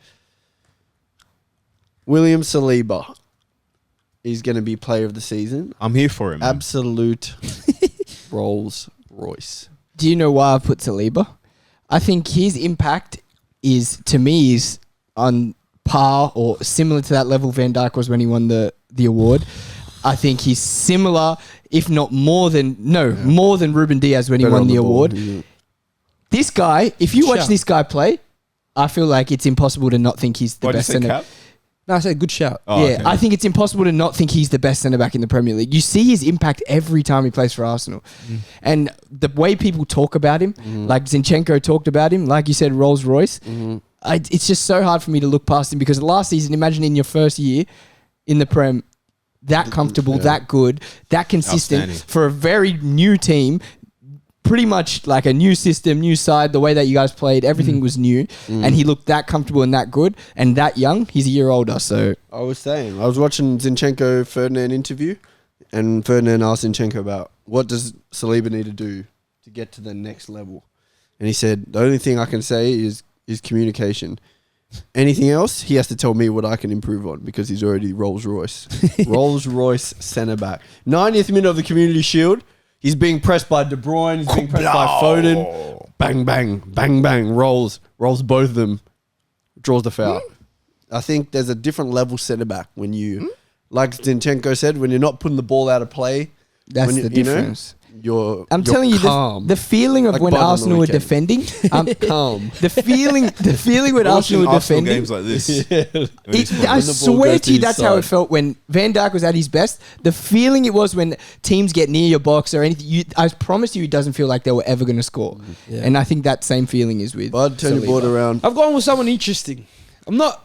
William Saliba is going to be player of the season. I'm here for him. Man. Absolute Rolls Royce. Do you know why I put Saliba? I think his impact is, to me, is on par or similar to that level Van Dijk was when he won the award. I think he's similar, if not more than Ruben Diaz when he won the award. Yeah. This guy, if you watch this guy play, I feel like it's impossible to not think he's the best centre. Cap? No, I said good shout. Oh, Yeah, okay. I think it's impossible to not think he's the best centre back in the Premier League. You see his impact every time he plays for Arsenal, and the way people talk about him, like Zinchenko talked about him, like you said, Rolls Royce. It's just so hard for me to look past him because last season, imagine in your first year in the Prem, that comfortable, that good, that consistent for a very new team. Pretty much like a new system, new side, the way that you guys played, everything was new. And he looked that comfortable and that good and that young. He's a year older, so... I was watching Zinchenko-Ferdinand interview, and Ferdinand asked Zinchenko about what does Saliba need to do to get to the next level. And he said, the only thing I can say is communication. Anything else, he has to tell me what I can improve on because he's already Rolls Royce. Rolls Royce centre back. 90th minute of the Community Shield. He's being pressed by De Bruyne. He's being pressed by Foden. Bang, bang, bang, bang. Rolls both of them. Draws the foul. I think there's a different level centre back when you, like Zinchenko said, when you're not putting the ball out of play. That's when the difference. I'm telling you, the feeling of Like when Bud on the Arsenal were weekend. defending, calm. the feeling when Arsenal were Arsenal defending. games like this. I swear to you, that's how it side. felt when Van Dijk was at his best. The feeling it was when teams get near your box or anything, I promise you, it doesn't feel like they were ever going to score. Yeah. And I think that same feeling is with Bud, turn your Saliba. board around. I've gone with someone interesting. I'm not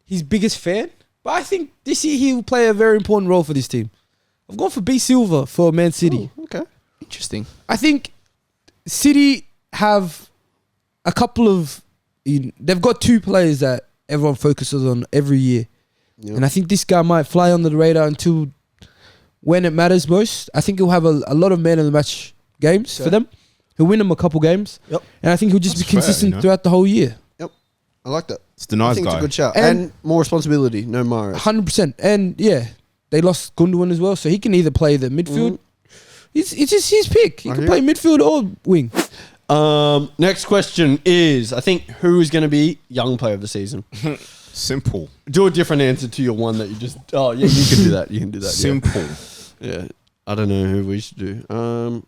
his biggest fan, but I think this year he will play a very important role for this team. I've gone for B. Silva for Man City. Oh, okay. Interesting. I think City have a couple of... They've got two players that everyone focuses on every year. Yep. And I think this guy might fly under the radar until when it matters most. I think he'll have a lot of man of the match games for them. He'll win them a couple games. Yep. And I think he'll just That's be consistent fair, throughout the whole year. I like that. It's the I nice think it's guy. a good shout. And- And more responsibility. No Mahrez. 100%. And yeah, they lost Gundogan as well. So he can either play the midfield. It's just his pick. He I can hear play it. midfield or wing. Next question is, I think, who is going to be young player of the season? Simple. Do a different answer to your one that you just... Oh, yeah, you can do that. You can do that. Simple. Yeah. I don't know who we should do.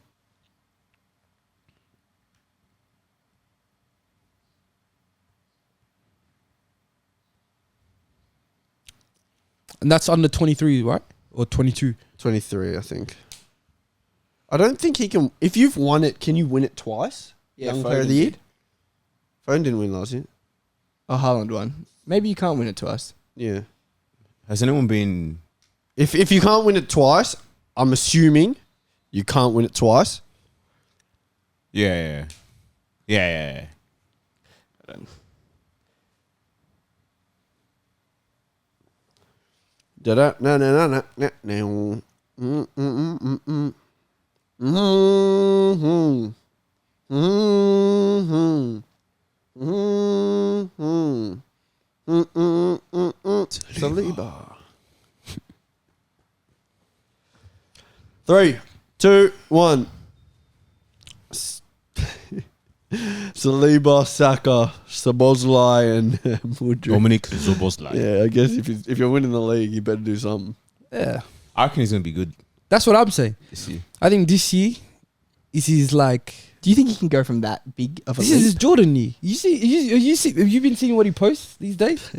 And that's under 23, right? Or 22. 23, I think. I don't think he can. If you've won it, can you win it twice? Young player of the year. Foden didn't win last year. Oh, Haaland won. Maybe you can't win it twice. Yeah. Has anyone been? If you can't win it twice, I'm assuming you can't win it twice. Yeah. Da no no no no no. Mm-hmm. Saliba. 3, 2, 1. Saliba, Saka, Szoboszlai, and Mudryk. Dominic Szoboszlai. Yeah, I guess if you're winning the league, you better do something. Yeah. I reckon he's gonna be good That's what I'm saying. this year. I think this year is like Do you think he can go from that big of a this is his leap? Jordan year. You see have you been seeing what he posts these days?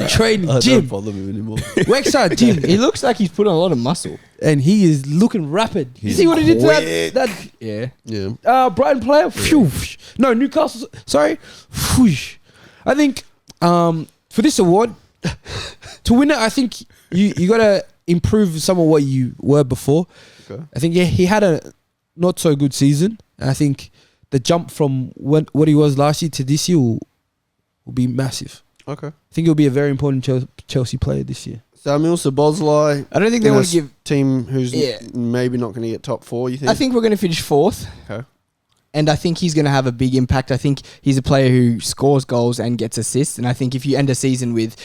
Training, Don't gym, bother me anymore. Wexside gym, He looks like he's put on a lot of muscle. and he is looking rapid. You He's see what he did to quick. that Yeah. Yeah. Brighton player? Phew. No, Newcastle. Sorry. Phew. I think for this award, to win it, I think you got to improve some of what you were before. Okay. I think he had a not so good season. And I think the jump from what he was last year to this year will be massive. Okay. I think he'll be a very important Chelsea player this year. Samuel, Szoboszlai. I don't think they want to give. Team who's Yeah. maybe not going to get top 4, you think? I think we're going to finish 4th. Okay. And I think he's going to have a big impact. I think he's a player who scores goals and gets assists. And I think if you end a season with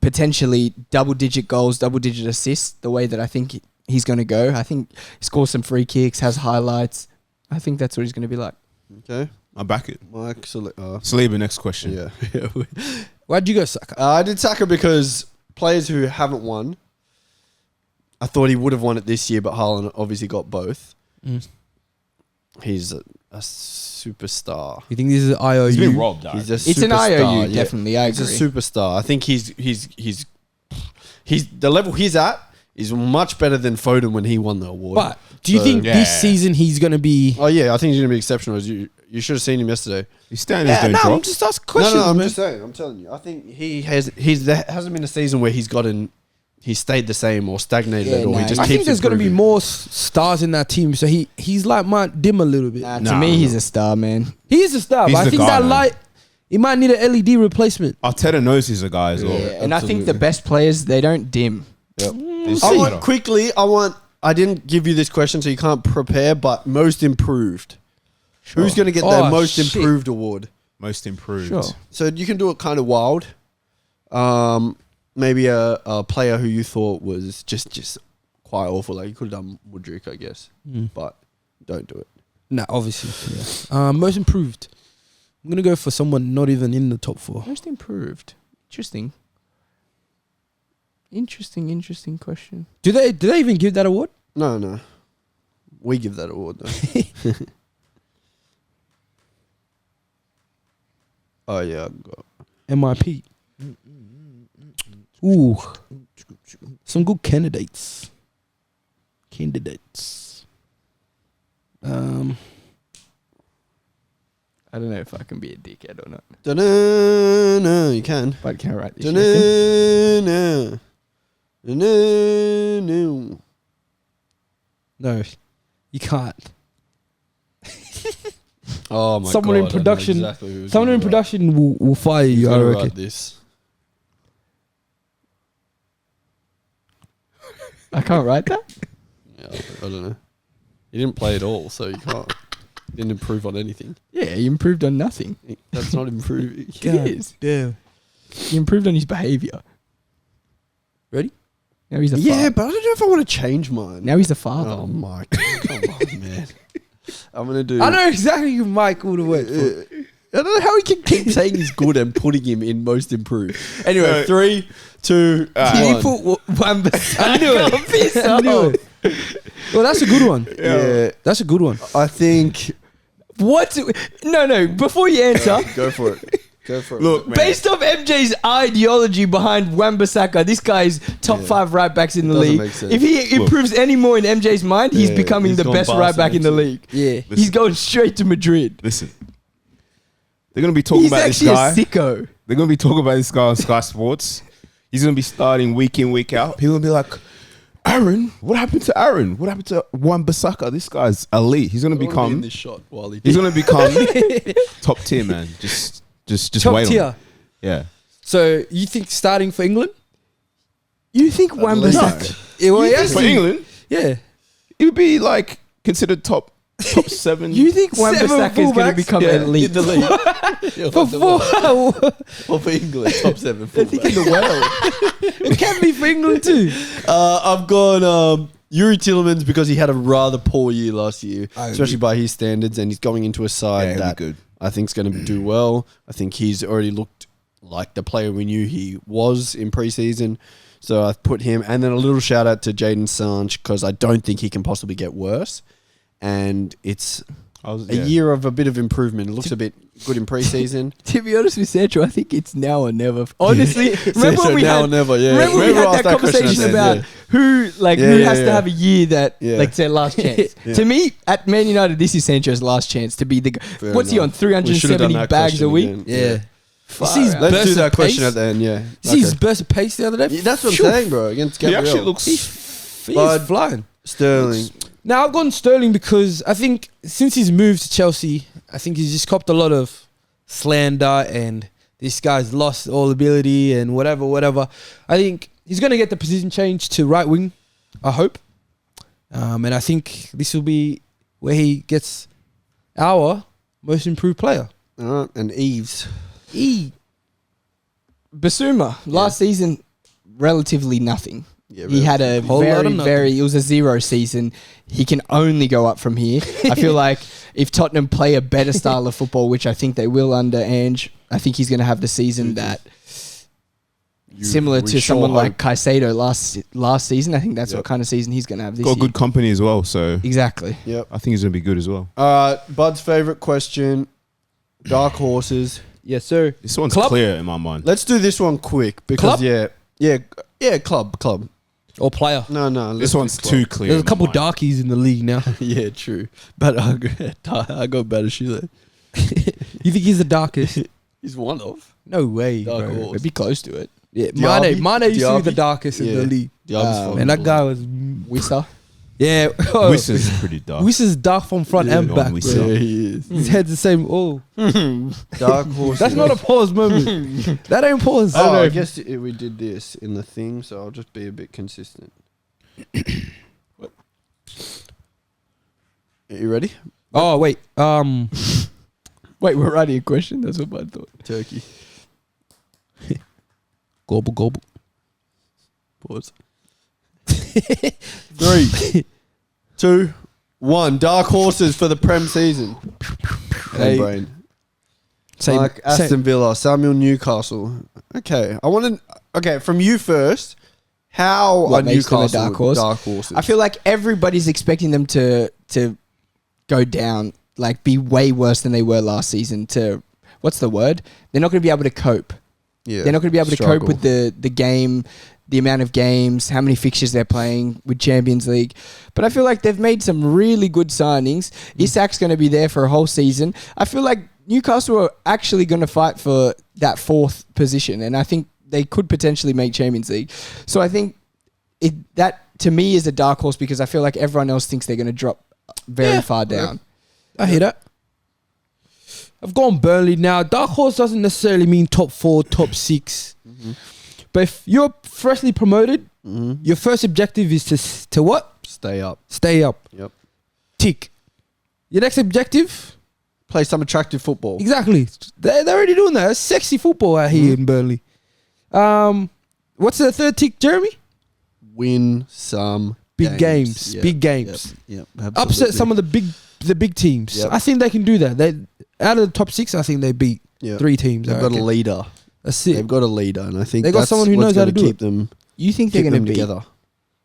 potentially double-digit goals, double-digit assists, the way that I think he's going to go, I think he scores some free kicks, has highlights. I think that's what he's going to be like. Okay. I back it. Mike, Saliba, next question. yeah. Why'd you go Saka? I did Saka because players who haven't won, I thought he would have won it this year, but Haaland obviously got both. He's a superstar. You think this is an IOU? He's been robbed. He's a It's an superstar, IOU, yeah. definitely. I He's agree. a superstar. I think he's the level he's at is much better than Foden when he won the award. But do you So- think Yeah. this season he's going to be... Oh yeah, I think he's going to be exceptional. You should have seen him yesterday. His standards don't I'm drop. just asking questions, no, I'm man. just saying. I'm telling you. I think there hasn't been a season where he's stayed the same or stagnated Yeah, at all. no, He just I keeps think there's going to be improving. more stars in that team, so he's like might dim a little bit. To Nah. me, he's a star, man. He is a star, He's but I the think guy, that man. light, he might need an LED replacement. Arteta knows he's a guy as well. Yeah, and I think the absolutely. best players, they don't dim. He's I better. want quickly. I didn't give you this question, so you can't prepare. But most improved. Who's going to get the Oh, most shit. improved award? Most improved. Sure. So you can do it kind of wild. Maybe a player who you thought was just quite awful. Like you could have done Mudryk, I guess, but don't do it. Nah, obviously. Yeah. Most improved. I'm gonna go for someone not even in the top 4. Most improved. Interesting question. Do they even give that award? No. We give that award though. Oh yeah, I've got MIP. Ooh, some good candidates. I don't know if I can be a dickhead or not. No, you can. But can I write this? shit down? No. No, you can't. Oh my Someone in God, I know production- exactly who was Someone gonna in write- production will fire who's you. I gonna reckon. write this. I can't write that? Yeah, I don't know. You didn't play at all, so you can't. You didn't improve on anything. Yeah, he improved on nothing. That's not improving. He is. Damn. He improved on his behaviour. Ready? Now he's a Yeah, father. but I don't know if I want to change mine. Now he's a father. Oh my, come on, man. I'm gonna do. I know exactly who Mike would have went for. I don't know how he can keep saying he's good and putting him in most improved. Anyway, 3, 2, Did he 1. put one I knew it. I knew it. Well, that's a good one. Yeah, That's a good one. I think. What? No. Before you answer, Go for it. Go for it. Look, man. Based off MJ's ideology behind Wan-Bissaka, this guy's top 5 right backs in the Doesn't league. make sense. If he improves any more in MJ's mind, he's becoming he's the gone best past right back him, in the league. Yeah. He's going straight to Madrid. Listen, they're gonna be talking He's about this actually guy. a sicko. They're gonna be talking about this guy on Sky Sports. He's gonna be starting week in, week out. People will be like, Aaron, what happened to Aaron? What happened to Wan-Bissaka? This guy's elite. He's gonna become. this shot while he He's gonna become top tier, man. Just Top wait tier. on. Yeah. So you think starting for England? You think Wan-Bissaka? Yeah, well, he has For to. England, Yeah. it would be like considered top 7. You think Seven Wan-Bissaka is going to fullbacks? become Yeah, elite? in the league. For for England, top 7 I think in the world. it can be for England too. I've gone Yuri Tillemans because he had a rather poor year last year, I especially by his standards, and he's going into a side Yeah, he'll be that good. I think is going to do well. I think he's already looked like the player we knew he was in preseason. So I've put him, and then a little shout out to Jadon Sancho because I don't think he can possibly get worse. And it's a year of a bit of improvement. It looks a bit good in preseason. To be honest with Sancho, I think it's now or never. Honestly, remember when we now had, or never, yeah. remember we Remember I had asked that question conversation at the end, about who has to have a year that like their last chance. Yeah. To me, at Man United, this is Sancho's last chance to be the. Fair What's he enough. on? We should have done 370 that bags a question week. again. Yeah. Far see his out. Let's burst do that of question pace? at the end, yeah. See his burst of pace the other day? Yeah, that's what I'm Phew. saying, bro. Against He Gabriel. actually looks. He's Bud. flying. Sterling. Now I've gone Sterling because I think since he's moved to Chelsea, I think he's just copped a lot of slander and this guy's lost all ability and whatever. I think he's going to get the position change to right wing, I hope. And I think this will be where he gets our most improved player. All right. And Eves. Basuma last season, relatively nothing. Yeah, He had a Whole lot of nothing. it was a 0 season. He can only go up from here. I feel like if Tottenham play a better style of football, which I think they will under Ange, I think he's going to have the season that similar to someone like Caicedo last season. I think that's what kind of season he's going to have this Got year. good company as well, so Exactly. Yep. I think he's gonna be good as well. Bud's favorite question. Dark horses. Yes, sir. This one's Club? clear in my mind. Let's do this one quick because club. Or player. No. This one's too clear. There's a in my couple mind. darkies in the league now. Yeah, true. But I got better Sheila. You think he's the darkest? He's one of. No way, Dark bro. horse. It'd be close to it. Yeah, Diaby? Mane used to be the Diaby? darkest in the league. The Man, that guy was... Wissa. Yeah. Wissa's pretty dark. Wissa's dark from front and Go back. on, bro. Wissa. Yeah, he is. His head's the same. Oh, Dark horse. that's not a pause moment. That ain't pause. Oh, I guess we did this in the thing, so I'll just be a bit consistent. Are you ready? Oh wait. Wait, we're writing a question? That's what I thought. Turkey. Gobble. Pause. 3, 2, 1. Dark horses for the Prem season. Hey, brain. Mark Aston Villa, Samuel Newcastle. Okay, from you first. How What are makes them a Newcastle dark horse? dark horses? I feel like everybody's expecting them to go down, like be way worse than they were last season. What's the word? They're not going to be able to cope. yeah, They're not going to be able to struggle. cope with the game, the amount of games, how many fixtures they're playing with Champions League. But I feel like they've made some really good signings. Isak's going to be there for a whole season. I feel like Newcastle are actually going to fight for that 4th position, and I think they could potentially make Champions League. So I think that to me is a dark horse because I feel like everyone else thinks they're going to drop very far down. I hear that. I've gone Burnley now. Dark horse doesn't necessarily mean top 4, top 6. But if you're freshly promoted, your first objective is to what? Stay up. Stay up. Yep. Tick. Your next objective? Play some attractive football. Exactly. They're already doing that. It's sexy football out here in Burnley. What's the third tick, Jeremy? Win some Big games. Yep. Big games. Yep. Upset some of the big teams. Yep. I think they can do that. They out of the top 6, I think they beat 3 teams. They've I got a reckon. leader. That's it. They've got a leader, and I think They got that's someone who what's knows how to gonna do keep them. You think they're Keep going them to beat together.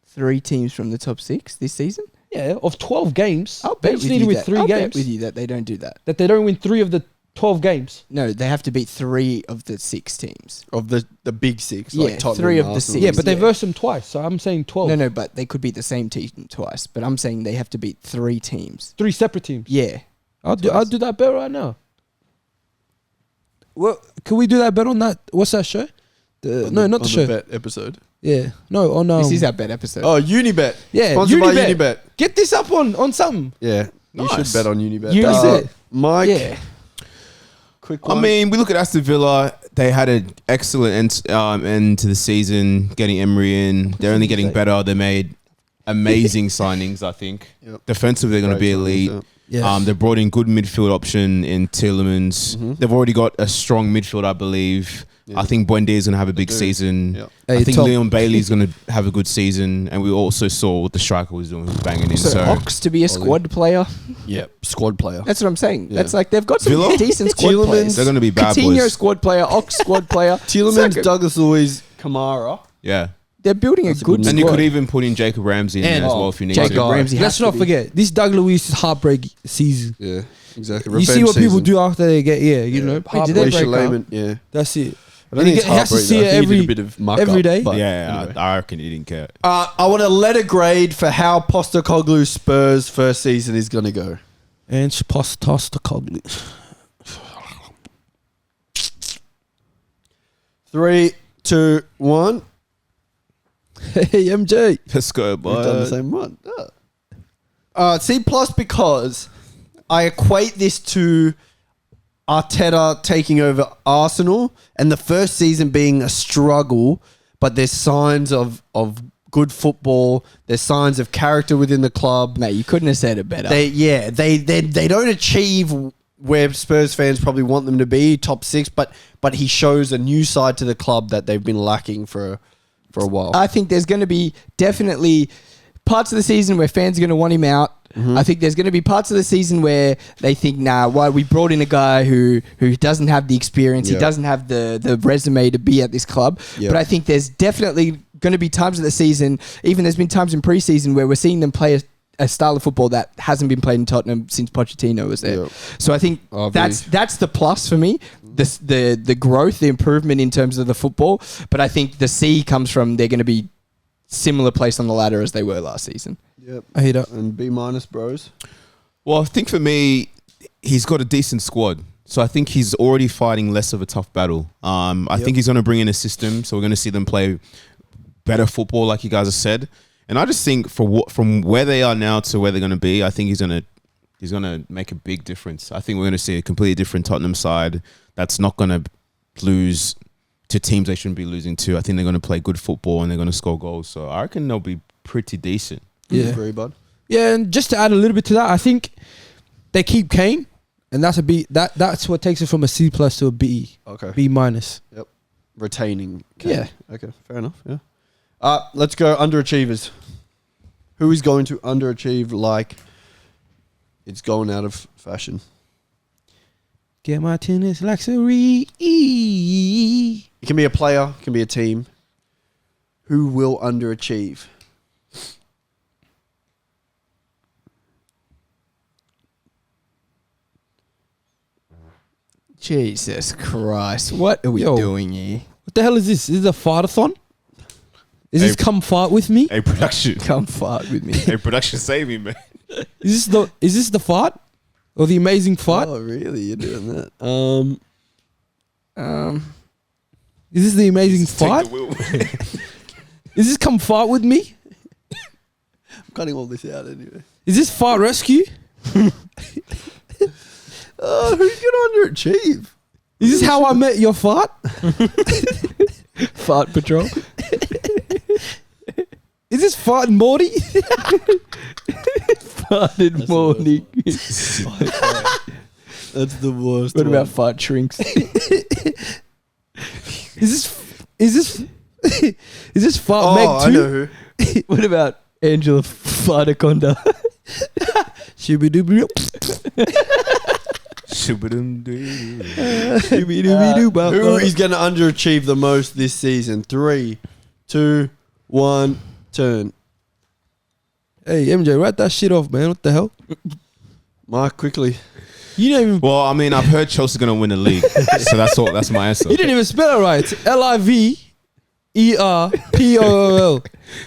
3 teams from the top 6 this season? Yeah, of 12 games. I'll they bet just with need you to win that. 3 I'll bet games. with you that they don't do that. That they don't win 3 of the 12 games. No, they have to beat 3 of the 6 teams. Of the big six, Yeah, like Tottenham, 3 of the Arsenal. 6. Yeah, but they Yeah. versed them twice, so I'm saying 12. No, but they could beat the same team twice. But I'm saying they have to beat 3 teams. 3 separate teams. Yeah. I'll do that bet right now. Well, can we do that bet on that? What's that show? On Not the show. Bet episode. Yeah, no, on This is our bet episode. Oh, Unibet. yeah, Sponsored by Unibet. Unibet. Get this up on something. Yeah, you Nice. should bet on Unibet. Unibet. Mike, Yeah. quick I one. mean, we look at Aston Villa. They had an excellent end to the season, getting Emery in. They're only getting better. They made amazing signings, I think. Yep. Defensively, they're going to Great be signings, elite. yeah. Yeah. They brought in good midfield option in Tielemans. Mhm. They've already got a strong midfield, I believe. Yeah. I think Buendia is going to have a big do. season. Yeah. Hey, I think Tom. Leon Bailey's going to have a good season. And we also saw what the striker was doing, was banging in. So, So, Ox to be a squad player. Yeah, squad player. That's what I'm saying. Yeah. That's like they've got some Villa? decent squad Tielemans, players. they're going to be bad Coutinho boys. squad player, Ox squad player. Tielemans, It's like Douglas Luiz, Kamara. Yeah. they're building That's a a good good squad. And you could even put in Jacob Ramsey in And- there as well if you need Jacob to. Ramsey. Let's has to not be. forget, this Doug Luiz's heartbreak season. Yeah, exactly. You see what people do after they get, you know, Wait, did they heartbreak. break up? Lehman, yeah. That's it. I don't And think he has to it's see heartbreak, it though. I think he did every- a bit of muck every up, day. but Yeah, anyway. I reckon he didn't care. I want a letter grade for how Postecoglou's Spurs first season is going to go. And Postecoglu. 3, 2, 1. Hey, MJ. Let's go, We've done the bud. same one. C plus because I equate this to Arteta taking over Arsenal and the first season being a struggle, but there's signs of good football. There's signs of character within the club. Mate, you couldn't have said it better. They don't achieve where Spurs fans probably want them to be, top 6, but he shows a new side to the club that they've been lacking for a while. I think there's going to be definitely parts of the season where fans are going to want him out. I think there's going to be parts of the season where they think, nah, why we brought in a guy who doesn't have the experience, he Yeah. doesn't have the resume to be at this club. Yeah. But I think there's definitely going to be times of the season, even there's been times in preseason where we're seeing them play a style of football that hasn't been played in Tottenham since Pochettino was there. Yeah. So I think RV. that's the plus for me. The growth, the improvement in terms of the football. But I think the C comes from they're going to be similar place on the ladder as they were last season. Yep. I hate that. And B minus, bros. Well, I think for me, he's got a decent squad. So I think he's already fighting less of a tough battle. I think he's going to bring in a system. So we're going to see them play better football, like you guys have said. And I just think from where they are now to where they're going to be, I think he's going to make a big difference. I think we're going to see a completely different Tottenham side that's not going to lose to teams they shouldn't be losing to. I think they're going to play good football and they're going to score goals. So I reckon they'll be pretty decent. Yeah. Agree, bud. Yeah, and just to add a little bit to that, I think they keep Kane, and that's a B. That's what takes it from a C plus to a B, Okay. B minus. Retaining. Kane. Yeah. Okay. Fair enough. Yeah. Let's go underachievers. Who is going to underachieve like it's going out of fashion? Get my tennis luxury. It can be a player. It can be a team. Who will underachieve? Jesus Christ. What are we Yo. doing here? What the hell is this? Is this a fartathon? Is this Hey. come fart with me? Hey, production. Come fart with me. Hey, production, save me, man. Is this the fart or the amazing fart? Oh, really? You're doing that? Is this the amazing Take fart? the wheel. Is this come fart with me? I'm cutting all this out anyway. Is this fart rescue? Oh, who's going to underachieve? Is this how I met your fart? Fart patrol. Is this fart and Morty? Farted morning. That's the worst. What one. about fart shrinks? Is this fart Oh, Meg I know too? who. What about Angela Fartaconda? Shoo-be-doo-be-doo. Who is going to underachieve the most this season? 3, 2, 1, turn. Hey MJ, write that shit off, man. What the hell? Mark, quickly. You didn't even. Well, I mean, I've heard Chelsea's going to win the league. So that's my answer. You didn't even spell it right. It's Liverpool.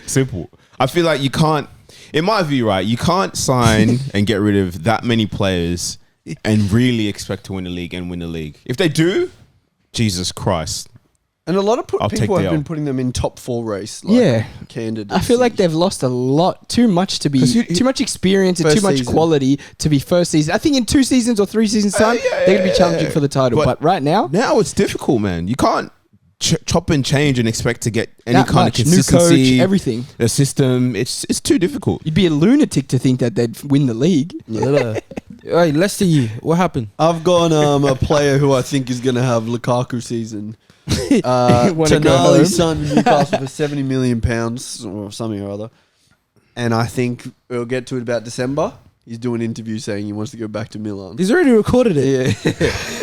Simple. I feel like you can't, in my view, right, you can't sign and get rid of that many players and really expect to win the league and win the league. If they do, Jesus Christ. And a lot of I'll take people the have L. been putting them in top 4 race. Like Yeah. candidates. I feel like they've lost a lot, too much to be, 'Cause too much experience and First too much season. quality to be first season. I think in 2 seasons or 3 seasons time, they're going to be challenging for the title. But right now, Now it's difficult, man. You can't chop and change and expect to get any that kind much. of New coach, consistency. everything. The system, it's too difficult. You'd be a lunatic to think that they'd win the league. Hey, Leicester, what happened? I've gone a player who I think is going to have Lukaku season. Wanna go home? Tonali's son Newcastle for £70 million or something or other. And I think we'll get to it about December. He's doing an interview saying he wants to go back to Milan. He's already recorded it. Yeah.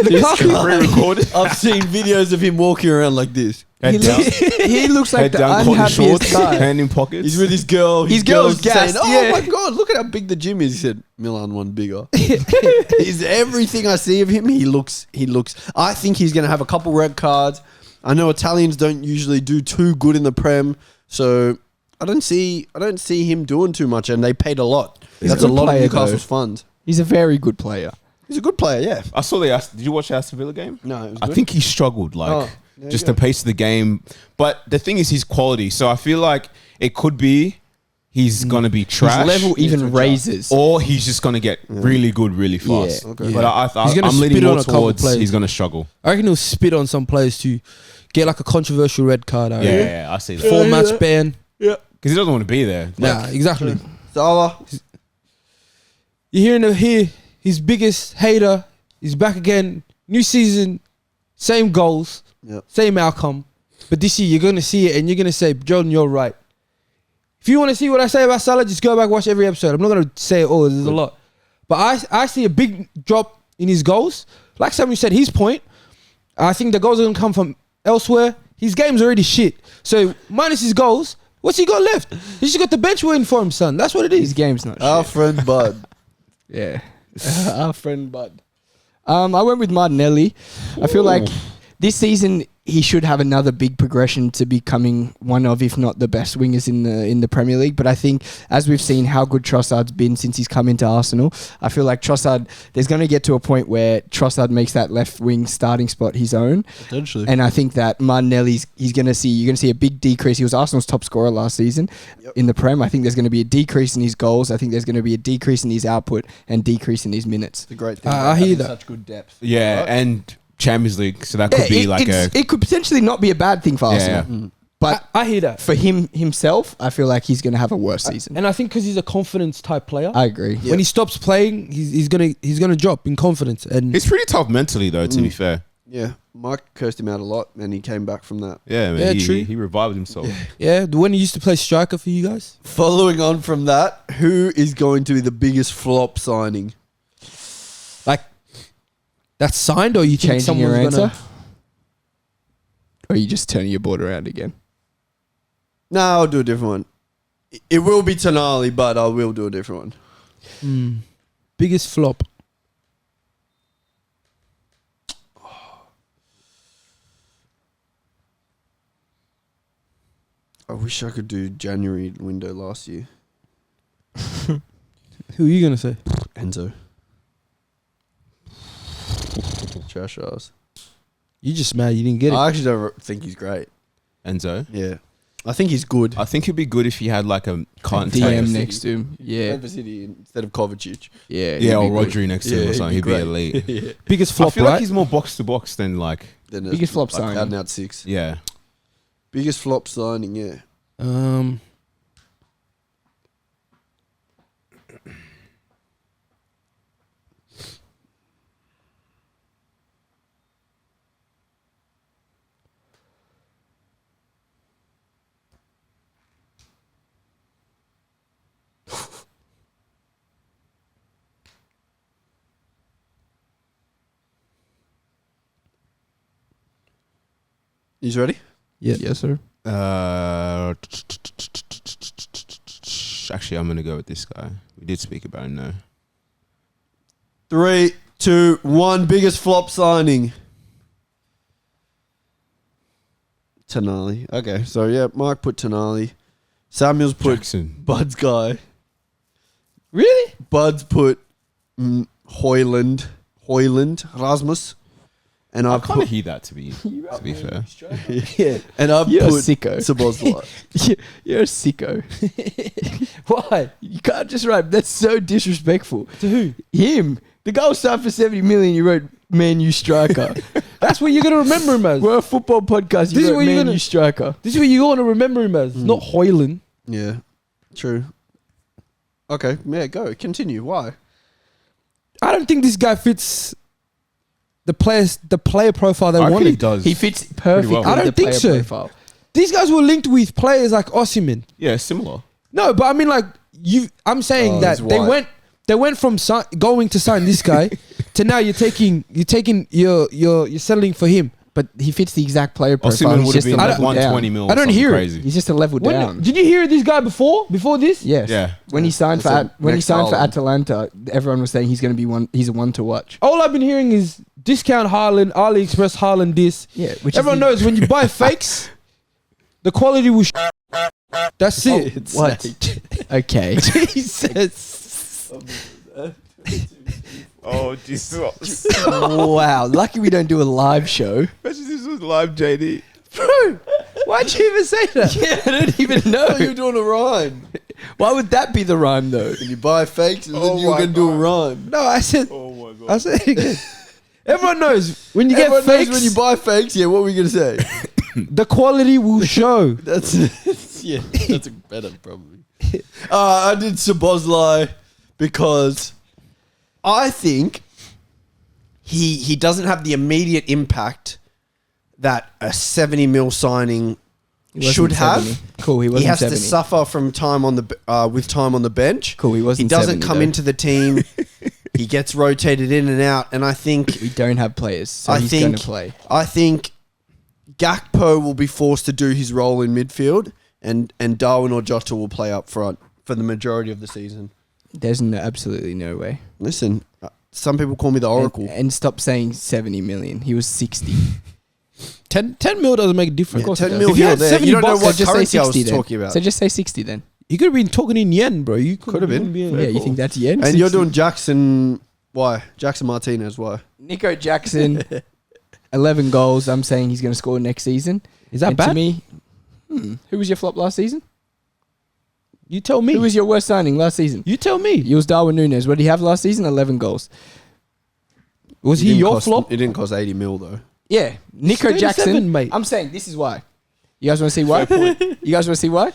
Lukaku. Pre-recorded. I've seen videos of him walking around like this. He looks like Head the down, cotton unhappiest shorts, guy. hand in pockets. He's with his girl. His girl's saying, gassed, "Oh yeah. my god, look at how big the gym is." He said, "Milan one bigger." He's everything I see of him. He looks. I think he's going to have a couple red cards. I know Italians don't usually do too good in the Prem, so I don't see him doing too much. And they paid a lot. He's That's a a good lot player, of Newcastle's though. funds. He's a very good player. He's a good player. Yeah. I saw did you watch the Aston Villa game? No, it was I good. think he struggled, like Oh, there just you the pace of the game. But the thing is his quality. So I feel like it could be he's gonna be trash, His level Needs to even adjust. raises. or he's just gonna get really good really fast. Yeah. Okay. But He's gonna I'm leaning spit on more a couple towards players. he's gonna struggle. I reckon he'll spit on some players to get like a controversial red card. I reckon. Yeah, I see that. 4-match ban. Because he doesn't want to be there. Yeah, exactly. Salah. You're hearing here, his biggest hater is back again. New season, same goals, Yep. same outcome. But this year, you're going to see it and you're going to say, Jordan, you're right. If you want to see what I say about Salah, just go back and watch every episode. I'm not going to say it all. There's a lot. But I see a big drop in his goals. Like Samuel said, his point, I think the goals are going to come from elsewhere. His game's already shit. So minus his goals, what's he got left? He's just got the bench waiting for him, son. That's what it His is. game's not Our shit. friend Bud. Yeah. Our friend Bud. I went with Martinelli. I feel like this season he should have another big progression to becoming one of, if not the best wingers in the Premier League. But I think, as we've seen how good Trossard's been since he's come into Arsenal, I feel like Trossard, there's going to get to a point where Trossard makes that left wing starting spot his own. Potentially. And I think that Martinelli's, you're going to see a big decrease. He was Arsenal's top scorer last season in the Prem. I think there's going to be a decrease in his goals. I think there's going to be a decrease in his output and decrease in his minutes. It's a great thing. I about hear having that. Such good depth. Yeah, Right? and Champions League, so that could be like it could potentially not be a bad thing for Yeah. Arsenal. But I hear that. for himself, I feel like he's going to have a worse season. And I think because he's a confidence type player, I agree. when he stops playing, he's gonna drop in confidence. And It's pretty tough mentally, though. To be fair, Yeah. Mike cursed him out a lot, and he came back from that. yeah, man, Yeah, he, true. he revived himself. yeah, when he used to play striker for you guys, Following on from that, who is going to be the biggest flop signing? like that's signed, or you think Changing your someone's answer? gonna? Or are you just turning your board around again? No, I'll do a different one. It will be Tonali, but I will do a different one. Biggest flop. I wish I could do January window last year. Who are you gonna say? Enzo. Trash ass. You just mad you didn't get it. I actually don't think he's great. Enzo, Yeah. I think he's good. I think it'd be good if he had like a can't DM City. next to him. Yeah. Manchester City instead of Kovacic. Yeah. yeah, or he'd be good. Rodri next to him or something. He'd be elite. yeah. Biggest I flop, feel right? like he's more box to box than like Then Biggest flop signing. Out and out 6. yeah. Biggest flop signing, yeah. You ready? Yeah. Yes, sir. Actually, I'm gonna go with this guy. We did speak about him, though. 3, 2, 1. Biggest flop signing. Tonali. Okay, so yeah, Mark put Tonali. Samuel's put Jackson. Bud's guy. Really? Bud's put Højlund, Rasmus. And I I've kind of put hear that to be fair. yeah, and I've You're a put sicko. Szoboszlai. You're a sicko. Why? You can't just write. That's so disrespectful. To who? Him. The guy was signed for 70 million. You wrote Man U striker. That's what you're gonna remember him as. We're a football podcast. This You is wrote what you're Man gonna- U striker. This is what you want to remember him as, not Højlund. Yeah, true. Okay, yeah, go. Continue. Why? I don't think this guy fits the player profile they I reckon he wanted. does. He fits perfectly. well. I don't the think player so. Profile. These guys were linked with players like Osimhen. Yeah, similar. No, but I mean, like I'm saying Oh, that he's they white. went from going to sign this guy to now you're settling for him. But he fits the exact player profile. Osimhen He's would have just a been like level 120 down. mil. I don't something hear it. crazy. He's just a level down. Did you hear this guy before this? Yes. Yeah. When he signed for That's when he next signed for Haaland. Atalanta, everyone was saying he's going to be one. He's a one to watch. All I've been hearing is discount Haaland, AliExpress Haaland this. Yeah. Which Everyone knows when you buy fakes, the quality will. That's it. What? Okay. Jesus. Oh, Jesus. Wow. Lucky we don't do a live show. Imagine this was live, JD. Bro, why'd you even say that? Yeah, I don't even know. You're doing a rhyme. Why would that be the rhyme though? When you buy fakes, and then Oh you're my going to do a rhyme. No, I said. Oh, my God. I said it again. Everyone knows when you Everyone get knows fakes, when you buy fakes. Yeah, what were we going to say? the quality will show. That's yeah, that's better probably. I did Szoboszlai because I think he doesn't have the immediate impact that a 70 mil signing He wasn't should 70. have. Cool. He wasn't He has 70. to suffer from time on the with time on the bench. Cool. He wasn't. He doesn't 70 come though. into the team. He gets rotated in and out, and I think We don't have players, so I he's think- going to play. I think Gakpo will be forced to do his role in midfield, and Darwin or Jota will play up front for the majority of the season. There's absolutely no way. Listen, some people call me the Oracle. And stop saying 70 million. He was 60. 10 mil doesn't make a difference. Yeah, course it 10 does. mil If you here or had there. 70 You don't know bucks, what just say currency I was 60 then. talking about. So just say 60 then. You could have been talking in yen, bro. You Could have been. been Yeah, you think that's yen? And you're 60? doing Jackson. Why? Jackson Martinez. Why? Nico Jackson, 11 goals. I'm saying he's going to score next season. Is that And bad? to me, who was your flop last season? You tell me. Who was your worst signing last season? You tell me. It was Darwin Núñez. What did he have last season? 11 goals. Was It he didn't your cost- flop? It didn't cost 80 mil though. Yeah, Nico 37, Jackson. mate. I'm saying this is why. You guys want to see why? You guys want to see why?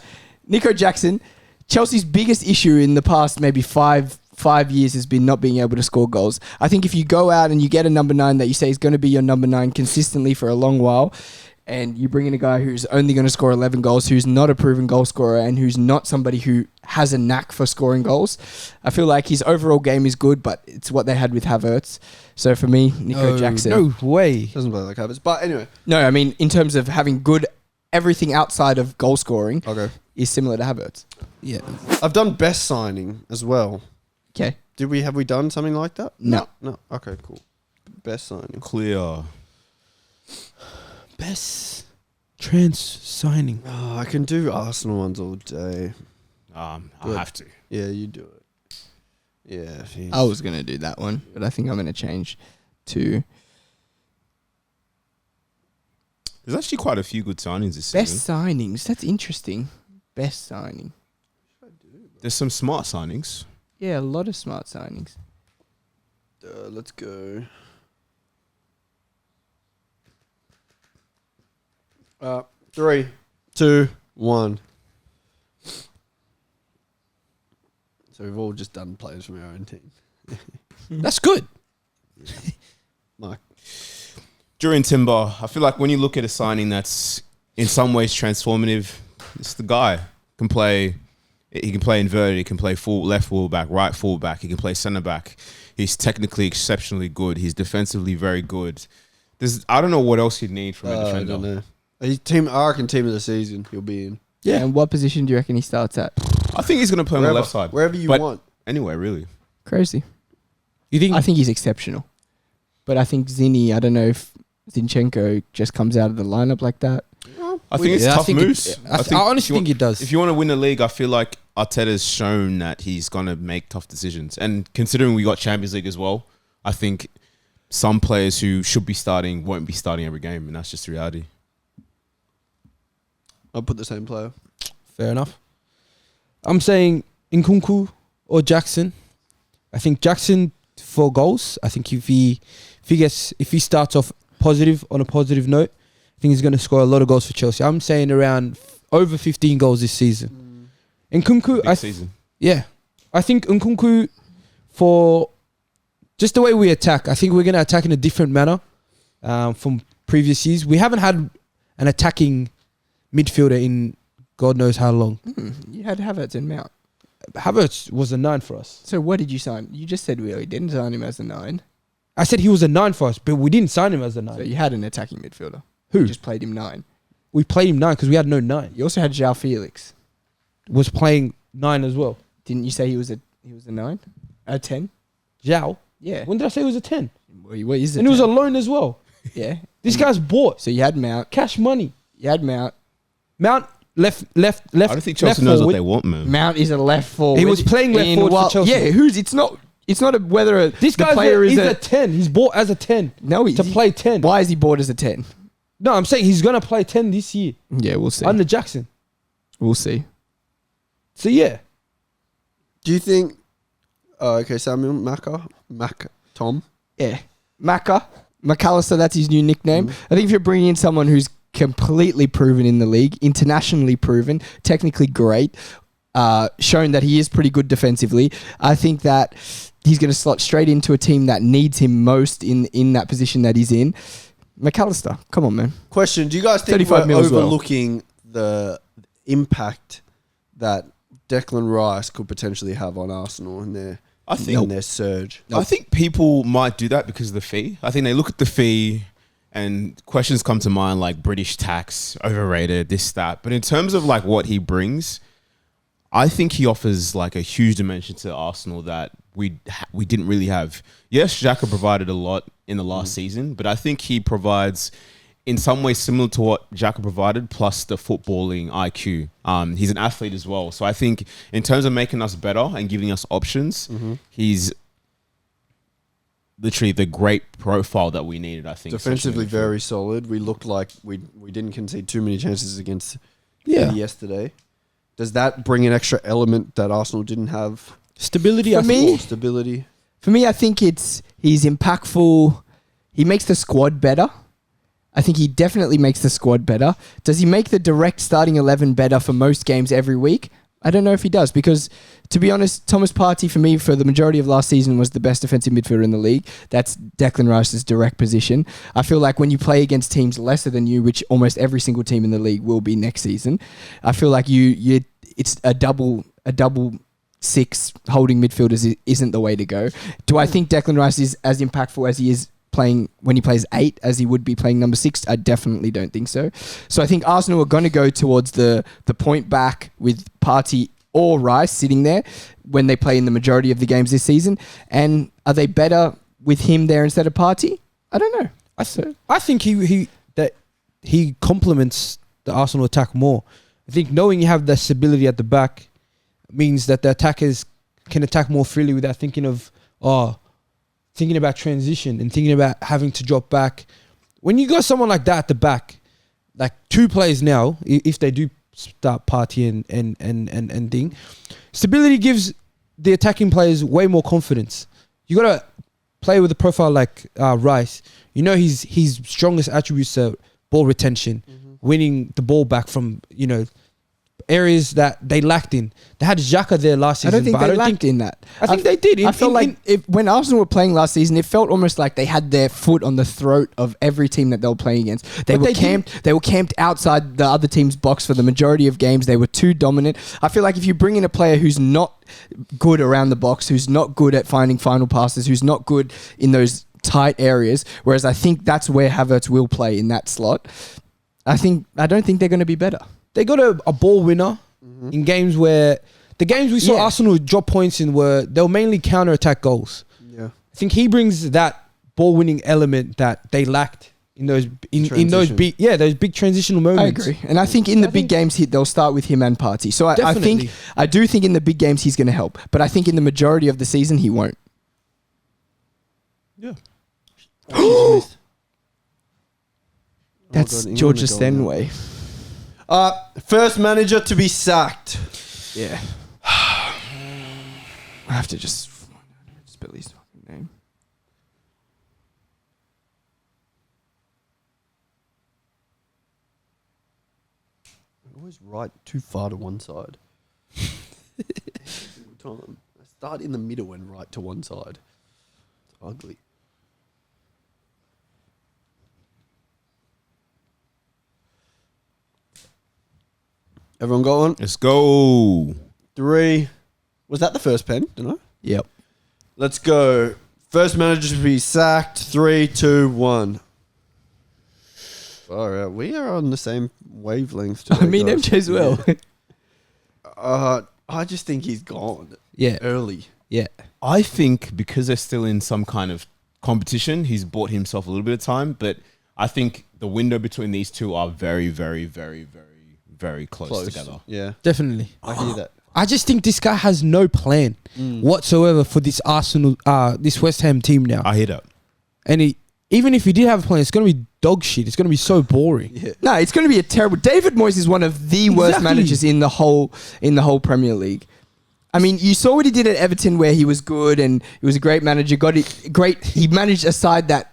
Nico Jackson, Chelsea's biggest issue in the past maybe five years has been not being able to score goals. I think if you go out and you get a number 9 that you say is going to be your number 9 consistently for a long while, and you bring in a guy who's only going to score 11 goals, who's not a proven goal scorer, and who's not somebody who has a knack for scoring goals, I feel like his overall game is good, but it's what they had with Havertz. So for me, Nico Jackson. No way. Doesn't play like Havertz. But anyway. No, I mean, in terms of having good everything outside of goal scoring Okay. is similar to Havertz. Yeah. I've done best signing as well. Okay. Have we done something like that? No. No. Okay, cool. Best signing. Clear. Best trans signing. Oh, I can do Arsenal ones all day. I Good. have to. Yeah, you do it. Yeah. Geez. I was going to do that one, but I think I'm going to change to There's actually quite a few good signings this best season. signings. That's interesting. Best signing. There's some smart signings. Yeah, a lot of smart signings. Let's go. 3, 2, 1. So we've all just done players from our own team. That's good. Mike. During Timber, I feel like when you look at a signing that's in some ways transformative, it's the guy. He can play inverted, he can play left full back, right full back, he can play centre back. He's technically exceptionally good. He's defensively very good. I don't know what else you'd need from a I defender. don't know. I reckon team of the season he'll be in. Yeah. And what position do you reckon he starts at? I think he's going to play on the left side. Wherever you But want. Anywhere, really. Crazy. You think? I think he's exceptional. But I think Zinni, I don't know if Zinchenko just comes out of the lineup like that. I think it's tough moves. I honestly think it does. If you want to win the league, I feel like Arteta's shown that he's going to make tough decisions. And considering we got Champions League as well, I think some players who should be starting won't be starting every game, and that's just the reality. I'll put the same player. Fair enough. I'm saying Nkunku or Jackson. I think Jackson for goals. I think if he starts off positive on a positive note, I think he's going to score a lot of goals for Chelsea. I'm saying around over 15 goals this season. Nkunku, Season. Yeah, I think Nkunku for just the way we attack. I think we're going to attack in a different manner from previous years. We haven't had an attacking midfielder in God knows how long. You had Havertz and Mount. Havertz was a 9 for us. So what did you sign? You just said we didn't sign him as a 9. I said he was a 9 for us, but we didn't sign him as a 9. So you had an attacking midfielder. Who? You just played him 9. We played him 9 because we had no 9. You also had João Felix. Was playing 9 as well. Didn't you say he was a 9? A 10? João? Yeah. When did I say he was a 10? What is it? And he was a loan as well. Yeah. This guy's bought. So you had Mount. Cash money. You had Mount. Mount left. I don't think Chelsea knows what they want, man. Mount is a left forward. He was playing left forward for Chelsea. Yeah, it's not whether this the guy player is is a 10. He's bought as a 10. No, to play 10. Why is he bought as a 10? No, I'm saying he's going to play 10 this year. Yeah, we'll see. Under Jackson. We'll see. So, yeah. Do you think... okay, Samuel, Tom? Yeah. McAllister, that's his new nickname. I think if you're bringing in someone who's completely proven in the league, internationally proven, technically great, shown that he is pretty good defensively, I think that he's going to slot straight into a team that needs him most in that position that he's in. McAllister, come on, man. Question, do you guys think 35 we're mil as well. overlooking the impact that Declan Rice could potentially have on Arsenal in their surge? I think people might do that because of the fee. I think they look at the fee and questions come to mind like British tax, overrated, this, that. But in terms of like what he brings, I think he offers like a huge dimension to Arsenal that we didn't really have. Yes, Xhaka provided a lot in the last season, but I think he provides in some ways similar to what Xhaka provided, plus the footballing IQ. He's an athlete as well. So I think in terms of making us better and giving us options, he's literally the great profile that we needed, I think. Defensively very solid. We looked like we didn't concede too many chances against yesterday. Does that bring an extra element that Arsenal didn't have? Stability, Stability. For me, I think he's impactful. He makes the squad better. I think he definitely makes the squad better. Does he make the direct starting 11 better for most games every week? I don't know if he does because, to be honest, Thomas Partey for me for the majority of last season was the best defensive midfielder in the league. That's Declan Rice's direct position. I feel like when you play against teams lesser than you, which almost every single team in the league will be next season, I feel like it's a double 6 holding midfielders isn't the way to go. Do I think Declan Rice is as impactful as he is playing when he plays 8 as he would be playing number 6? I definitely don't think so. So I think Arsenal are going to go towards the point back with Partey or Rice sitting there when they play in the majority of the games this season. And are they better with him there instead of Partey? I don't know. I think he complements the Arsenal attack more. I think knowing you have the stability at the back means that the attackers can attack more freely without thinking about transition and thinking about having to drop back. When you got someone like that at the back, like 2 players now, if they do start Partey and Ding, stability gives the attacking players way more confidence. You got to play with a profile like Rice. You know his strongest attributes are ball retention, winning the ball back from areas that they lacked in. They had Xhaka there last season. I don't think they lacked in that. I think they did. I felt like when Arsenal were playing last season, it felt almost like they had their foot on the throat of every team that they were playing against. They were camped outside the other team's box for the majority of games. They were too dominant. I feel like if you bring in a player who's not good around the box, who's not good at finding final passes, who's not good in those tight areas, whereas I think that's where Havertz will play in that slot, I don't think they're going to be better. They got a ball winner in games where the games we saw Arsenal drop points in they were mainly counter-attack goals. Yeah. I think he brings that ball winning element that they lacked in those Transition. big transitional I moments. agree, and I think in the big games they'll start with him and Partey. So Definitely. I do think in the big games he's going to help, but I think in the majority of the season he won't. Yeah. That's God, Georgia England are going Stenway. First manager to be sacked. Yeah. I have to just spell his fucking name. I always write too far to one side. Every single time. I start in the middle and write to one side. It's ugly. Everyone got one? Let's go. 3. Was that the first pen? Didn't I? Yep. Let's go. First manager to be sacked. 3, 2, 1. All right, we are on the same wavelength today. I mean, guys. MJ as well. I just think he's gone Yeah, early. yeah. I think because they're still in some kind of competition, he's bought himself a little bit of time. But I think the window between these two are very, very, very, very, very close together. Yeah, Definitely. I hear that. I just think this guy has no plan whatsoever for this this West Ham team now. I hear that. And even if he did have a plan, it's going to be dog shit. It's going to be so boring. Yeah. No, it's going to be a terrible. David Moyes is one of the worst Exactly. managers in the whole Premier League. I mean, you saw what he did at Everton, where he was good and he was a great manager. He managed a side that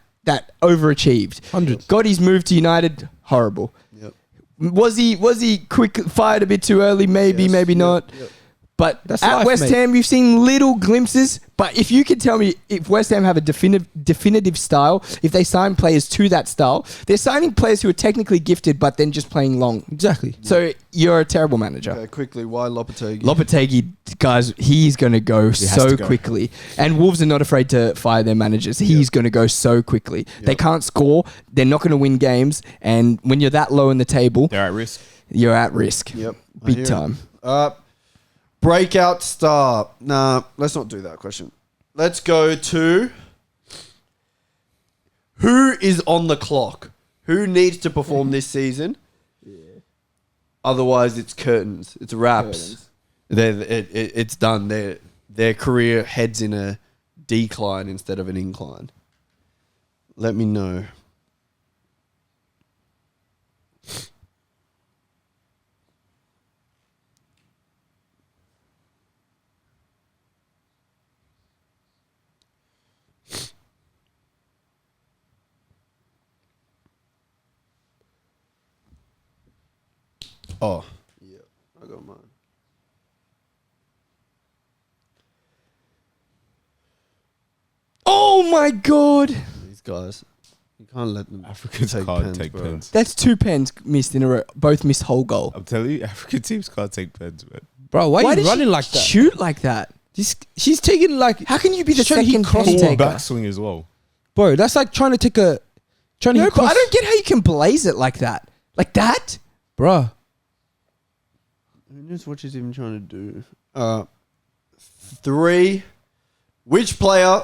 overachieved. 100. Got his move to United, horrible. Yep. Was he fired a bit too early? Maybe, Yes. maybe Yep. not. Yep. But That's at life, West mate. Ham, you've seen little glimpses. But if you could tell me if West Ham have a definitive style, if they sign players to that style, they're signing players who are technically gifted, but then just playing long. Exactly. So you're a terrible manager. Okay, quickly, why Lopetegui? Lopetegui, guys, he's going to go has so to go. quickly. And Wolves are not afraid to fire their managers. He's going to go so quickly. They can't score. They're not going to win games. And when you're that low in the table, They're at risk. you're at risk. Yep, I Big hear it. time. Breakout star. Nah, let's not do that question. Let's go to who is on the clock? Who needs to perform this season? Otherwise, it's curtains. It's wraps. It's done. Their career heads in a decline instead of an incline. Let me know. Oh, yeah, I got mine. Oh my God. These guys, you can't let them. Africans can't take bro. pens. That's 2 pens missed in a row. Both missed whole goal. I'm telling you, African teams can't take pens, man. Bro, why are did you running she like that? shoot like that? She's taking like... How can you be the She's trying to second hit cross pen Full taker? backswing as well. Bro, that's like trying to take a... Trying to No, hit but cross... I don't get how you can blaze it like that. Like that? Bro. Who knows what she's even trying to do? 3. Which player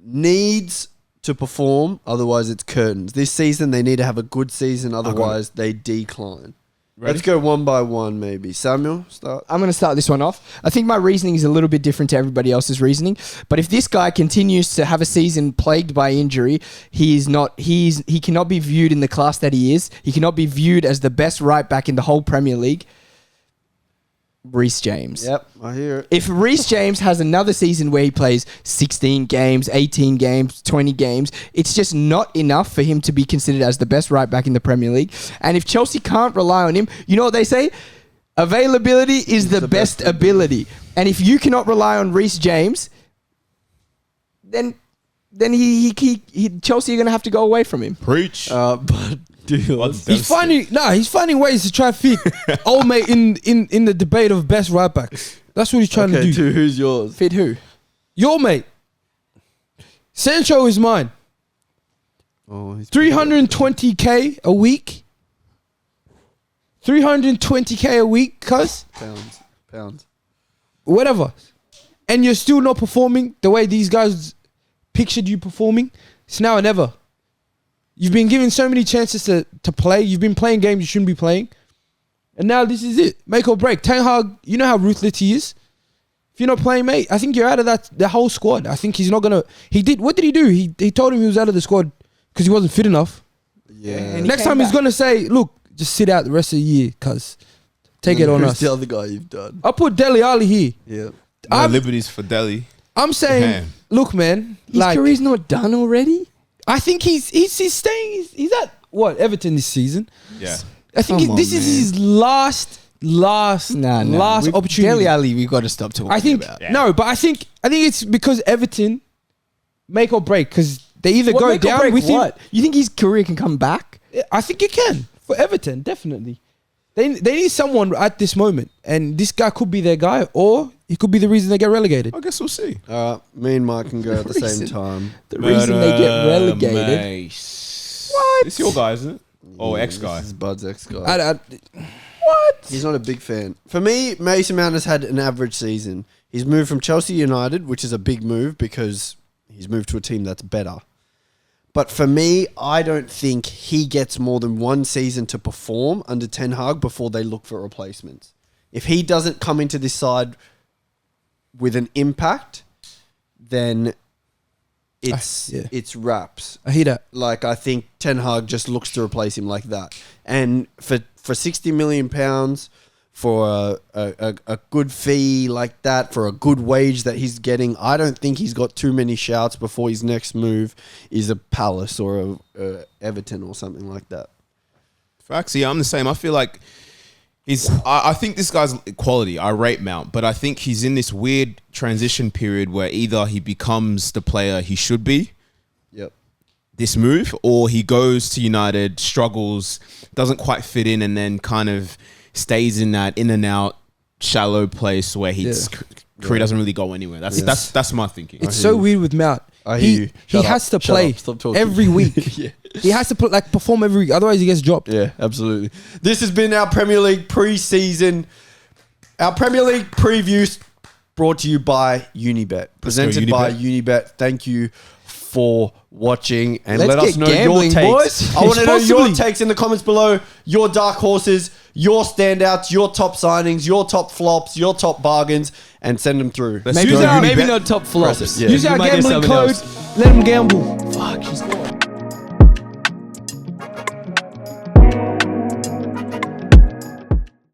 needs to perform? Otherwise, it's curtains. This season, they need to have a good season. Otherwise, they decline. Ready? Let's go one by one, maybe. Samuel, start. I'm going to start this one off. I think my reasoning is a little bit different to everybody else's reasoning. But if this guy continues to have a season plagued by injury, he cannot be viewed in the class that he is. He cannot be viewed as the best right back in the whole Premier League. Reece James. Yep, I hear it. If Reece James has another season where he plays 16 games, 18 games, 20 games, it's just not enough for him to be considered as the best right back in the Premier League. And if Chelsea can't rely on him, you know what they say? Availability is the best ability. And if you cannot rely on Reece James, then Chelsea are going to have to go away from him. Preach. But He's finding ways to try to fit old mate in the debate of best right backs. That's what he's trying to do. who's yours? Fit who? Your mate. Sancho is mine. Oh, he's 320k a week. 320k a week, cuz pounds. whatever. And you're still not performing the way these guys pictured you performing. It's now or never. You've been given so many chances to play. You've been playing games you shouldn't be playing. And now this is it. Make or break. Ten Hag, you know how ruthless he is. If you're not playing, mate, I think you're out of the whole squad. I think he's not going to... What did he do? He told him he was out of the squad because he wasn't fit enough. Yeah. And Next time he's going to say, look, just sit out the rest of the year because take it on Who's us. the other guy you've done? I'll put Dele Alli here. Yeah. No liberties for Delhi. I'm saying, Man. look, man. His career's not done already? I think he's staying. He's at, what, Everton this season? Yeah. I think Come on, this is his last opportunity. Dele Alli, we've got to stop talking I think about. no, but I think it's because Everton make or break because they either What, go make or down break with him. what? You think his career can come back? I think it can for Everton, definitely. They need someone at this moment, and this guy could be their guy, or he could be the reason they get relegated. I guess we'll see. Me and Mike can go at the same reason. time. The reason they get relegated. Mace. What? It's your guy, isn't it? Oh, ex-guy. This is Bud's ex-guy. What? He's not a big fan. For me, Mason Mount has had an average season. He's moved from Chelsea United, which is a big move because he's moved to a team that's better. But for me, I don't think he gets more than one season to perform under Ten Hag before they look for replacements. If he doesn't come into this side with an impact, then it's wraps. I hear that. Like, I think Ten Hag just looks to replace him like that. And for £60 million, for a good fee like that, for a good wage that he's getting, I don't think he's got too many shouts before his next move is a Palace or a Everton or something like that. Facts, yeah, I'm the same. I feel like I think this guy's quality. I rate Mount, but I think he's in this weird transition period where either he becomes the player he should be, Yep. this move, or he goes to United, struggles, doesn't quite fit in, and then kind of stays in that in and out shallow place where his career doesn't really go anywhere. That's my thinking. It's so weird with Mount. I hear you. He has to play every week. Yeah. He has to perform every week, otherwise he gets dropped. Yeah, absolutely. This has been our Premier League pre-season. Our Premier League previews brought to you by Unibet. Presented by Unibet. Thank you for watching. And Let's let us get know your gambling, takes. boys. I want to know your Responsibly. takes in the comments below. Your dark horses, your standouts, your top signings, your top flops, your top bargains, and send them through. Let's Maybe go not, Unibet. not top flops. Yeah. Use our You might get gambling something code. else. Let him gamble. Fuck, he's gone.